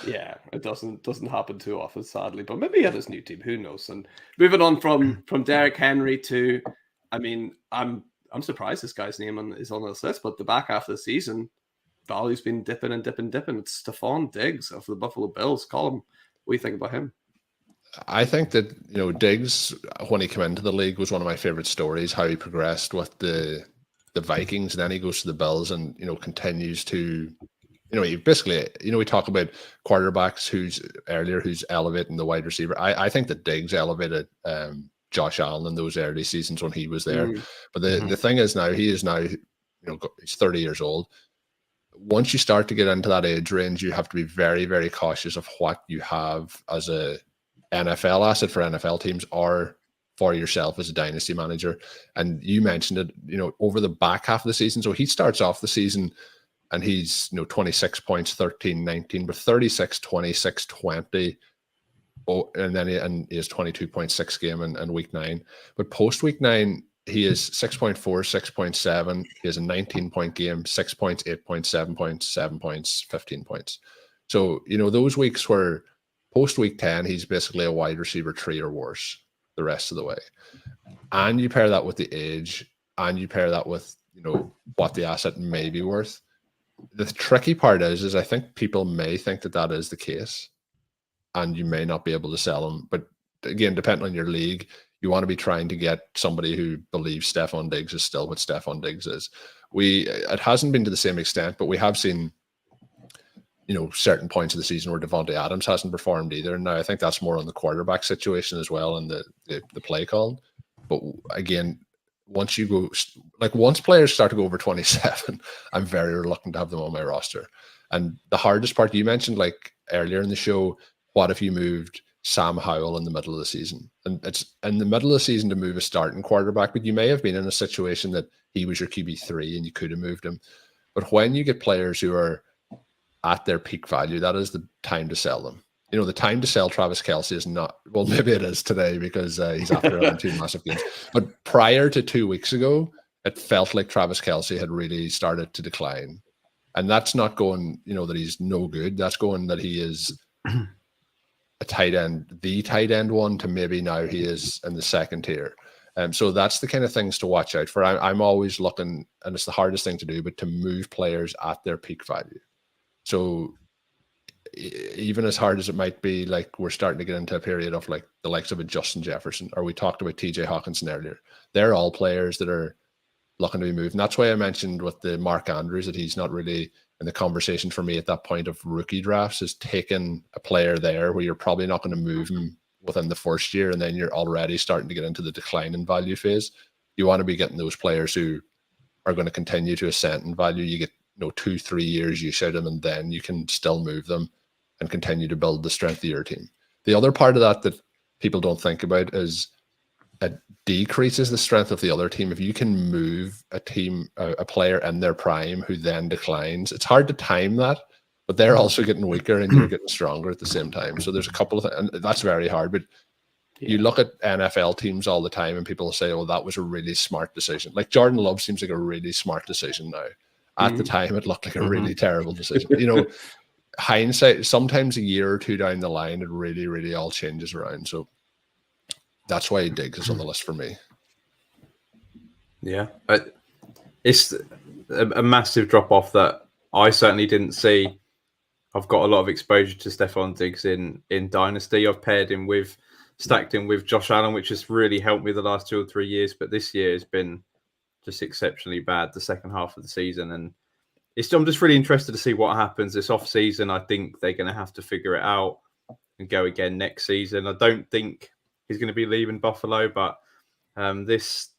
Yeah, it doesn't happen too often, sadly. But maybe at his new team, who knows? And moving on from Derrick Henry to, I mean, I'm surprised this guy's name is on this list, but the back half of the season, value's been dipping and dipping and dipping. It's Stephon Diggs of the Buffalo Bills. Colm, what do you think about him? I think that, you know, Diggs, when he came into the league, was one of my favorite stories, how he progressed with the Vikings, and then he goes to the Bills and, you know, continues to, you know, he basically, you know, we talk about quarterbacks who's elevating the wide receiver. I think that Diggs elevated Josh Allen in those early seasons when he was there. But the thing is now, he is now, you know, he's 30 years old. once you start to get into that age range, you have to be very, very cautious of what you have as a NFL asset for NFL teams or for yourself as a dynasty manager. And you mentioned it, over the back half of the season. So he starts off the season and he's 26 points, 13, 19, but 36, 26, 20. And then he has 22.6 game in week 9. But post week 9, he is 6.4, 6.7. He has a 19-point game, 6 points, 8 points, 7 points, 7 points, 15 points. So, those weeks where post week 10, he's basically a wide receiver 3 or worse the rest of the way. And you pair that with the age, and you pair that with, what the asset may be worth. The tricky part is I think people may think that is the case, and you may not be able to sell him. But again, depending on your league, you want to be trying to get somebody who believes Stephon Diggs is still what Stephon Diggs is. It hasn't been to the same extent, but we have seen, certain points of the season where Devontae Adams hasn't performed either. Now, I think that's more on the quarterback situation as well and the play call. But again, once players start to go over 27, I'm very reluctant to have them on my roster. And the hardest part you mentioned, like earlier in the show, what if you moved Sam Howell in the middle of the season? And it's in the middle of the season to move a starting quarterback, but you may have been in a situation that he was your QB3 and you could have moved him. But when you get players who are at their peak value, that is the time to sell them. The time to sell Travis Kelce is not, well, maybe it is today because he's after having 2 massive games. But prior to 2 weeks ago, it felt like Travis Kelce had really started to decline. And that's not going, that he's no good. That's going that he is a tight end, the tight end one, to maybe now he is in the second tier. So that's the kind of things to watch out for. I'm always looking, and it's the hardest thing to do, but to move players at their peak value. So even as hard as it might be, like we're starting to get into a period of like the likes of a Justin Jefferson, or we talked about TJ Hawkinson earlier. They're all players that are looking to be moved. And that's why I mentioned with the Mark Andrews that he's not really in the conversation for me at that point of rookie drafts, is taking a player there where you're probably not going to move him within the first year, and then you're already starting to get into the decline in value phase. You want to be getting those players who are going to continue to ascend in value. You get 2-3 years, you shoot them, and then you can still move them and continue to build the strength of your team. The other part of that people don't think about is it decreases the strength of the other team. If you can move a player in their prime who then declines, it's hard to time that, but they're also getting weaker and you're getting stronger at the same time. So there's a couple of things, and that's very hard. But you look at NFL teams all the time and people say, oh, that was a really smart decision. Like Jordan Love seems like a really smart decision now. At the time, it looked like a really terrible decision. Hindsight, sometimes a year or two down the line, it really, really all changes around. So that's why Diggs is on the list for me. Yeah. It's a massive drop-off that I certainly didn't see. I've got a lot of exposure to Stephon Diggs in Dynasty. I've stacked him with Josh Allen, which has really helped me the last 2 or 3 years. But this year has been just exceptionally bad, the second half of the season. And I'm just really interested to see what happens this off-season. I think they're going to have to figure it out and go again next season. I don't think he's going to be leaving Buffalo, but this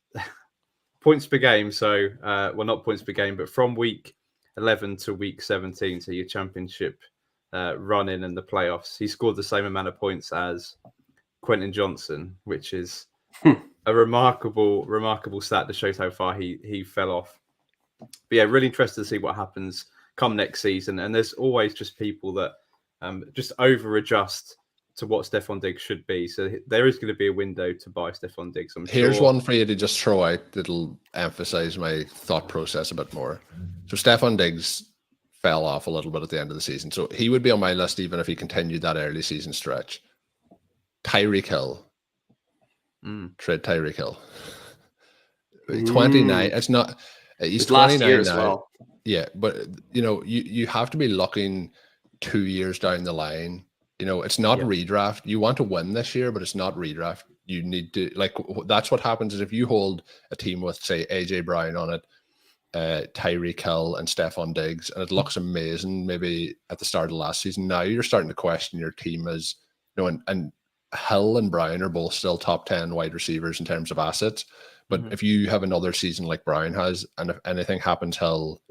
points per game. So, well, not points per game, but from week 11 to week 17, so your championship run-in and the playoffs, he scored the same amount of points as Quentin Johnson, which is a remarkable stat to show how far he fell off. But yeah, really interested to see what happens come next season. And there's always just people that just over-adjust to what Stephon Diggs should be. So there is going to be a window to buy Stephon Diggs. Here's one for you to just throw out that'll emphasize my thought process a bit more. So Stephon Diggs fell off a little bit at the end of the season. So he would be on my list even if he continued that early season stretch. Tyreek Hill. Trade Tyreek Hill. 29. It's not... He's 29 now. Well. Yeah, but you have to be looking 2 years down the line. It's not redraft. You want to win this year, but it's not redraft. You need to that's what happens is if you hold a team with say AJ Brown on it, Tyreek Hill and Stephon Diggs, and it looks amazing maybe at the start of last season. Now you're starting to question your team as and Hill and Brown are both still top 10 wide receivers in terms of assets. But if you have another season like Brown has, and if anything happens, Hill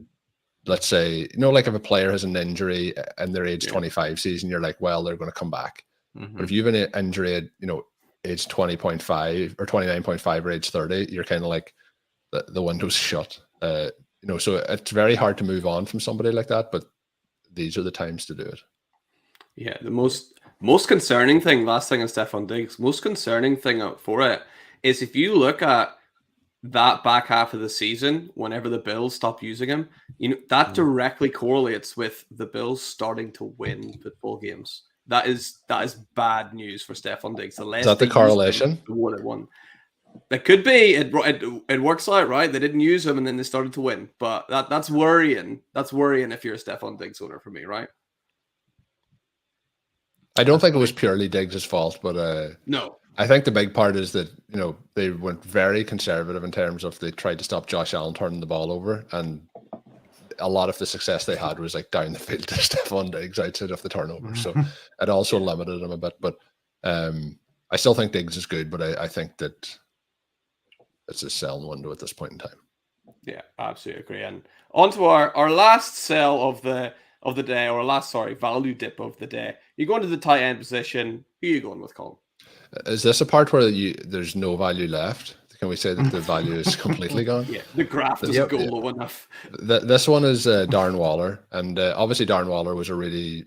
let's say, like if a player has an injury and their age 25 season, you're like, well, they're going to come back. But if you have an injury at, age 20.5 or 29.5 or age 30, you're kind of like, the window's shut. So it's very hard to move on from somebody like that, but these are the times to do it. Yeah, the most concerning thing, last thing on Stefan Diggs, most concerning thing for it is if you look at that back half of the season, whenever the Bills stop using him, that directly correlates with the Bills starting to win football games. That is bad news for Stefan Diggs. Is that the correlation? The one at one. It could be. It works out, right? They didn't use him and then they started to win. But that's worrying. That's worrying if you're a Stefan Diggs owner for me, right? I don't think it was purely Diggs' fault, but no. I think the big part is that, they went very conservative in terms of they tried to stop Josh Allen turning the ball over, and a lot of the success they had was like down the field to Stefan Diggs outside of the turnover. So it also limited him a bit, but I still think Diggs is good, but I think that it's a selling window at this point in time. Yeah, absolutely agree. And on to our last sell of the day, or last value dip of the day. You go into the tight end position. Who are you going with, Colm? Is this a part where there's no value left? Can we say that the value is completely gone? Yeah, the graph doesn't go low enough. This one is Darren Waller, and obviously Darren Waller was a really,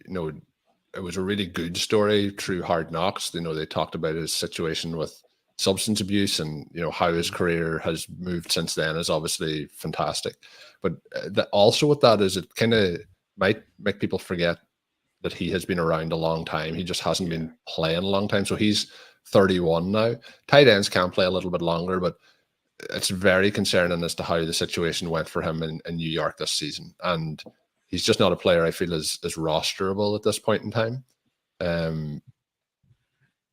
it was a really good story through Hard Knocks. They talked about his situation with substance abuse, and how his career has moved since then is obviously fantastic. But also with that is it kind of might make people forget that he has been around a long time. He just hasn't been playing a long time. So he's 31 now. Tight ends can play a little bit longer, but it's very concerning as to how the situation went for him in New York this season. And he's just not a player I feel is rosterable at this point in time.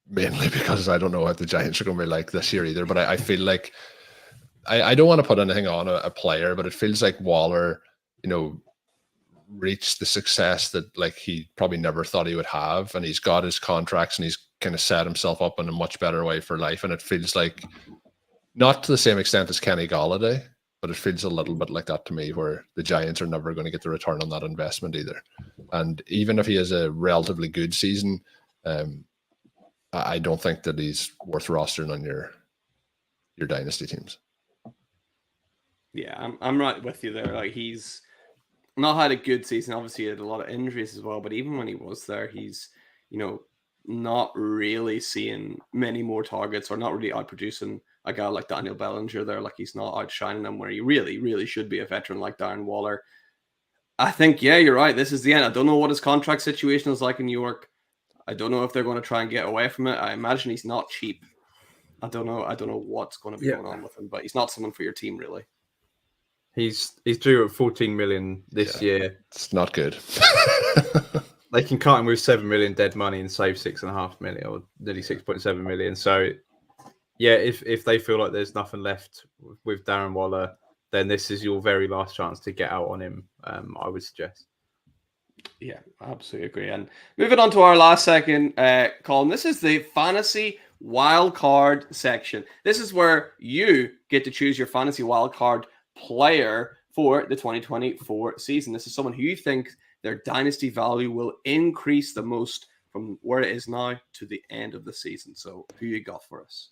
Mainly because I don't know what the Giants are going to be like this year either. But I feel like I don't want to put anything on a player, but it feels like Waller, reached the success that like he probably never thought he would have, and he's got his contracts and he's kind of set himself up in a much better way for life. And it feels like, not to the same extent as Kenny Golladay, but it feels a little bit like that to me, where the Giants are never going to get the return on that investment either. And even if he has a relatively good season, I don't think that he's worth rostering on your dynasty teams. Yeah, I'm right with you there. Like, he's not had a good season. Obviously, he had a lot of injuries as well. But even when he was there, he's, not really seeing many more targets, or not really outproducing a guy like Daniel Bellinger there. Like, he's not outshining him where he really, really should be a veteran like Darren Waller. I think, yeah, you're right. This is the end. I don't know what his contract situation is like in New York. I don't know if they're going to try and get away from it. I imagine he's not cheap. I don't know what's going to be going on with him, but he's not someone for your team, really. He's due at 14 million this year. It's not good. They can cut him with 7 million dead money and save 6.5 million, or nearly 6.7 million. So, yeah, if they feel like there's nothing left with Darren Waller, then this is your very last chance to get out on him, I would suggest. Yeah, absolutely agree. And moving on to our last second column, this is the fantasy wildcard section. This is where you get to choose your fantasy wildcard player for the 2024 season. This is someone who you think their dynasty value will increase the most from where it is now to the end of the season. So who you got for us?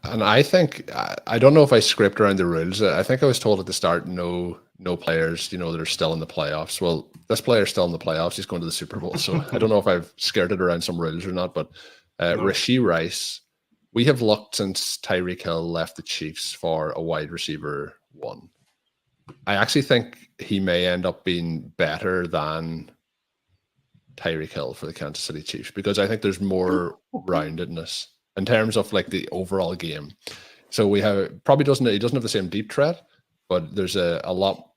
And I think, I don't know if I script around the rules. I think I was told at the start, no players, that are still in the playoffs. Well, this player's still in the playoffs. He's going to the Super Bowl. So I don't know if I've skirted around some rules or not, but Rashee Rice, we have looked since Tyreek Hill left the Chiefs for a wide receiver one. I actually think he may end up being better than Tyreek Hill for the Kansas City Chiefs, because I think there's more roundedness in terms of like the overall game. So we have he doesn't have the same deep threat, but there's a lot,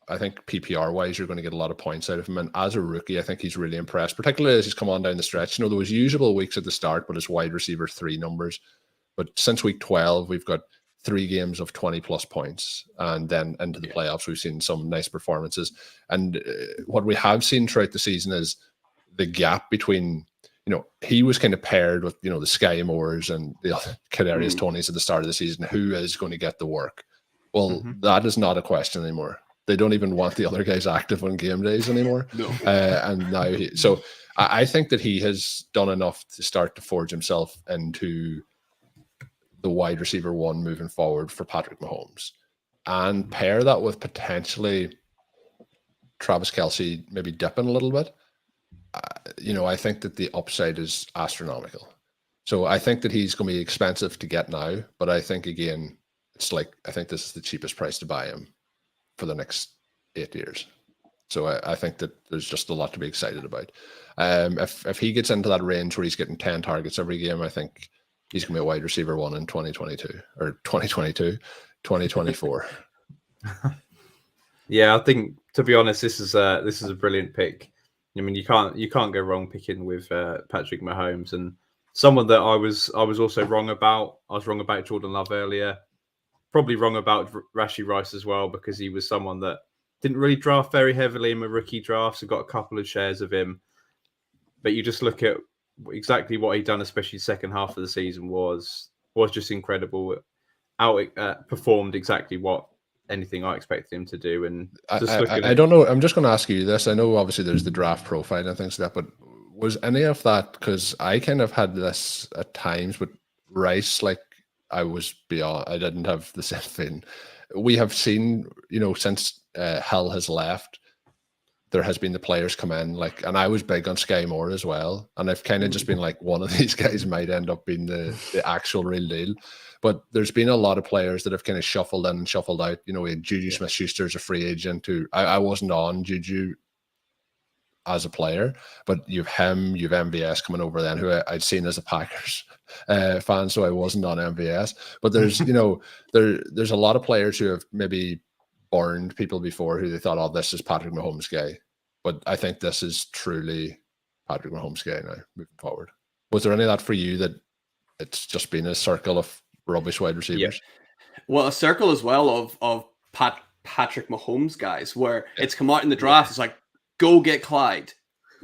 I think PPR wise, you're going to get a lot of points out of him. And as a rookie, I think he's really impressed, particularly as he's come on down the stretch. There was usual weeks at the start, but it's wide receiver 3 numbers. But since week 12, we've got 3 games of 20 plus points. And then into the playoffs, we've seen some nice performances. And what we have seen throughout the season is the gap between, he was kind of paired with, the Sky Moores and the Kadarius Tonys at the start of the season. Who is going to get the work? Well, that is not a question anymore. they don't even want the other guys active on game days anymore. No. And now, so I think that he has done enough to start to forge himself into the wide receiver one moving forward for Patrick Mahomes, and pair that with potentially Travis Kelce maybe dipping a little bit. I think that the upside is astronomical. So I think that he's going to be expensive to get now, but I think again, I think this is the cheapest price to buy him for the next 8 years. So I think that there's just a lot to be excited about. If he gets into that range where he's getting 10 targets every game, I think he's going to be a wide receiver one in 2024. Yeah, I think, to be honest, this is a brilliant pick. I mean, you can't go wrong picking with Patrick Mahomes, and someone that I was also wrong about. I was wrong about Jordan Love earlier. Probably wrong about Rashee Rice as well, because he was someone that didn't really draft very heavily in my rookie drafts. I got a couple of shares of him, but you just look at exactly what he'd done, especially second half of the season, was just incredible. Performed exactly what anything I expected him to do. And I don't know. I'm just going to ask you this. I know obviously there's the draft profile and things like that, but was any of that, because I kind of had this at times, but Rice, like I didn't have the same thing. We have seen, since Hill has left, there has been the players come in, and I was big on Sky Moore as well. And I've kind of just been like, one of these guys might end up being the actual real deal. But there's been a lot of players that have kind of shuffled in and shuffled out. We had Juju Smith-Schuster as a free agent who I wasn't on Juju as a player, but you've MVS coming over then, who I'd seen as a Packers fan, so I wasn't on MVS. But there's, there's a lot of players who have maybe burned people before who they thought, oh, this is Patrick Mahomes' guy. But I think this is truly Patrick Mahomes' guy now, moving forward. Was there any of that for you, that it's just been a circle of rubbish wide receivers? Yeah. Well, a circle as well of Patrick Mahomes guys, where it's come out in the draft. It's like, go get Clyde.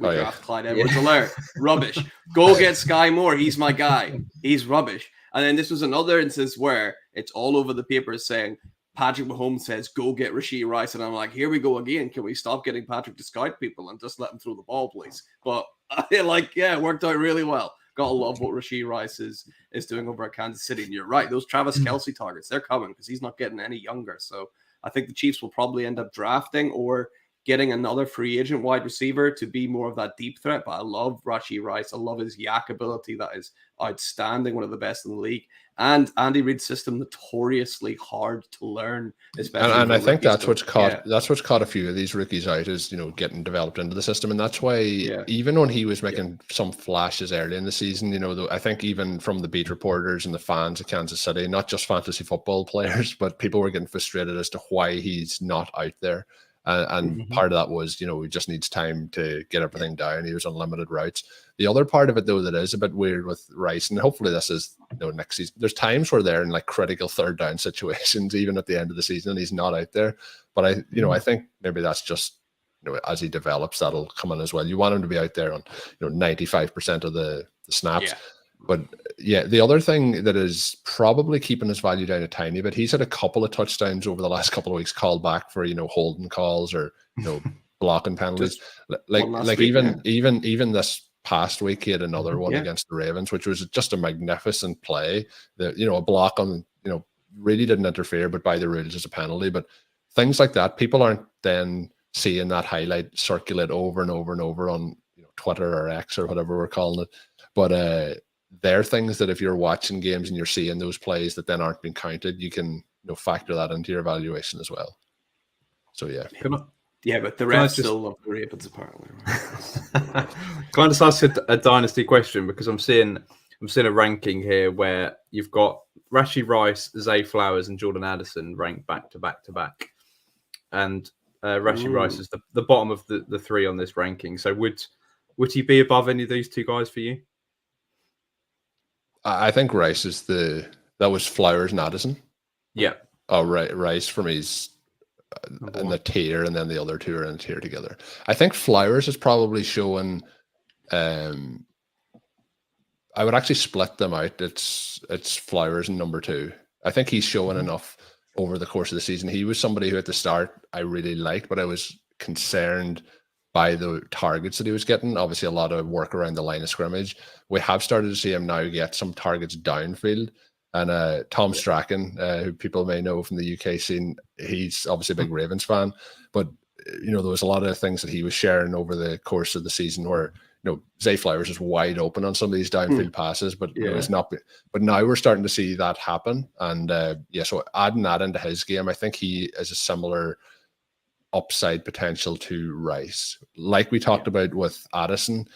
We draft Clyde Edwards-Helaire. Rubbish. Go get Sky Moore. He's my guy. He's rubbish. And then this was another instance where it's all over the papers saying Patrick Mahomes says, go get Rashee Rice. And I'm like, here we go again. Can we stop getting Patrick to scout people and just let him throw the ball, please? But it worked out really well. Gotta love what Rashee Rice is doing over at Kansas City. And you're right, those Travis Kelce targets, they're coming because he's not getting any younger. So I think the Chiefs will probably end up drafting or getting another free agent wide receiver to be more of that deep threat. But I love Rashee Rice. I love his yak ability. That is outstanding, one of the best in the league. And Andy Reid's system notoriously hard to learn, especially. And I think that's what's caught a few of these rookies out, is getting developed into the system. And that's why even when he was making some flashes early in the season, I think even from the beat reporters and the fans of Kansas City, not just fantasy football players, but people were getting frustrated as to why he's not out there. And part of that was, he just needs time to get everything down. He was on limited routes. The other part of it, though, that is a bit weird with Rice, and hopefully this is next season. There's times where they're in critical third down situations, even at the end of the season, and he's not out there. But I think maybe that's just as he develops, that'll come in as well. You want him to be out there on 95% of the snaps. Yeah. But the other thing that is probably keeping his value down a tiny bit, he's had a couple of touchdowns over the last couple of weeks called back for holding calls or blocking penalties. Even this past week he had another one against the Ravens, which was just a magnificent play. A block on really didn't interfere, but by the rules as a penalty. But things like that, people aren't then seeing that highlight circulate over and over and over on Twitter or X or whatever we're calling it. But they're things that if you're watching games and you're seeing those plays that then aren't being counted, you can factor that into your evaluation as well. So but the refs still love the Ravens apparently. Can I just ask a dynasty question, because I'm seeing a ranking here where you've got Rashee Rice, Zay Flowers, and Jordan Addison ranked back to back to back, and Rashee Rice is the bottom of the three on this ranking. So would he be above any of these two guys for you? I think Rice is that was Flowers and Addison. Yeah. Oh, right. Rice for me is in the tier, and then the other two are in the tier together. I think Flowers is probably showing. I would actually split them out. It's Flowers and number two. I think he's showing enough over the course of the season. He was somebody who at the start I really liked, but I was concerned by the targets that he was getting. Obviously, a lot of work around the line of scrimmage. We have started to see him now get some targets downfield. And Tom Strachan, who people may know from the UK scene, he's obviously a big Ravens fan. But, there was a lot of things that he was sharing over the course of the season where, Zay Flowers is wide open on some of these downfield passes, but it's not. But now we're starting to see that happen. And so adding that into his game, I think he is a similar upside potential to Rice. Like we talked about with Addison,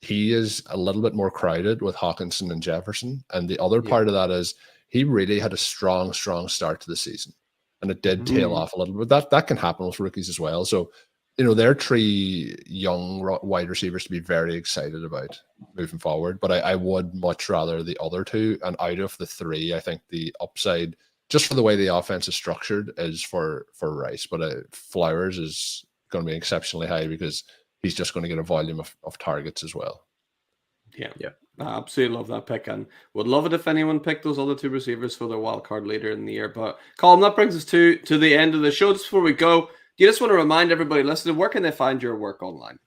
he is a little bit more crowded with Hawkinson and Jefferson. And the other part of that is he really had a strong start to the season. And it did tail off a little bit. That can happen with rookies as well. So, they're 3 young wide receivers to be very excited about moving forward. But I would much rather the other 2. And out of the 3, I think the upside, just for the way the offense is structured, is for Rice. But Flowers is going to be exceptionally high because he's just going to get a volume of targets as well. Yeah. I absolutely love that pick, and would love it if anyone picked those other 2 receivers for their wild card later in the year. But Colm, that brings us to the end of the show. Just before we go, do you just want to remind everybody listening, where can they find your work online?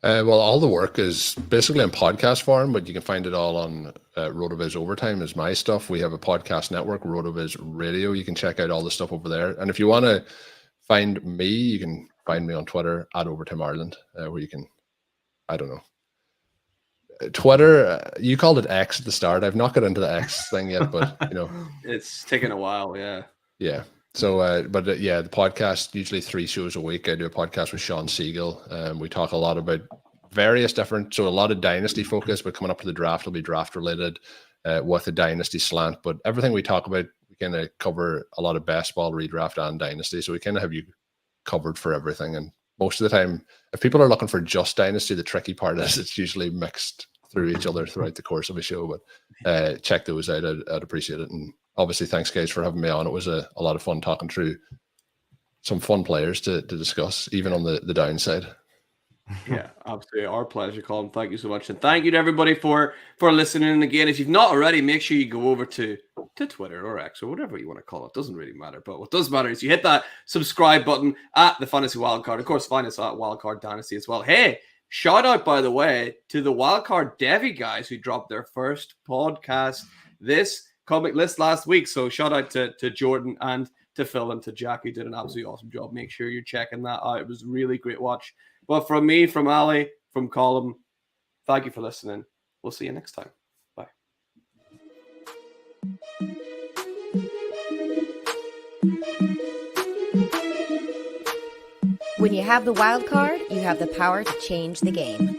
Well, all the work is basically in podcast form, but you can find it all on RotoViz Overtime is my stuff. We have a podcast network, RotoViz Radio. You can check out all the stuff over there. And if you want to find me, you can find me on Twitter at Overtime Ireland, where you can, I don't know. Twitter, you called it X at the start. I've not got into the X thing yet, but it's taken a while. Yeah. So, the podcast, usually 3 shows a week. I do a podcast with Sean Siegel. We talk a lot about various different, so a lot of Dynasty focus, but coming up to the draft will be draft related with a Dynasty slant. But everything we talk about, we kind of cover a lot of best ball, redraft, and Dynasty. So we kind of have you covered for everything. And most of the time, if people are looking for just Dynasty, the tricky part is it's usually mixed through each other throughout the course of a show. But check those out. I'd appreciate it. And obviously, thanks, guys, for having me on. It was a lot of fun talking through some fun players to discuss, even on the downside. Yeah, absolutely. Our pleasure, Colm. Thank you so much. And thank you to everybody for listening. And again, if you've not already, make sure you go over to Twitter or X or whatever you want to call it. Doesn't really matter. But what does matter is you hit that subscribe button at the Fantasy Wildcard. Of course, find us at Wildcard Dynasty as well. Hey, shout out, by the way, to the Wildcard Devi guys who dropped their first podcast this comic list last week. So shout out to Jordan and to Phil and to Jack, who did an absolutely awesome job. Make sure you're checking that out. It was a really great watch. But from me, from Ali, from Colm, thank you for listening. We'll see you next time. Bye. When you have the wild card, you have the power to change the game.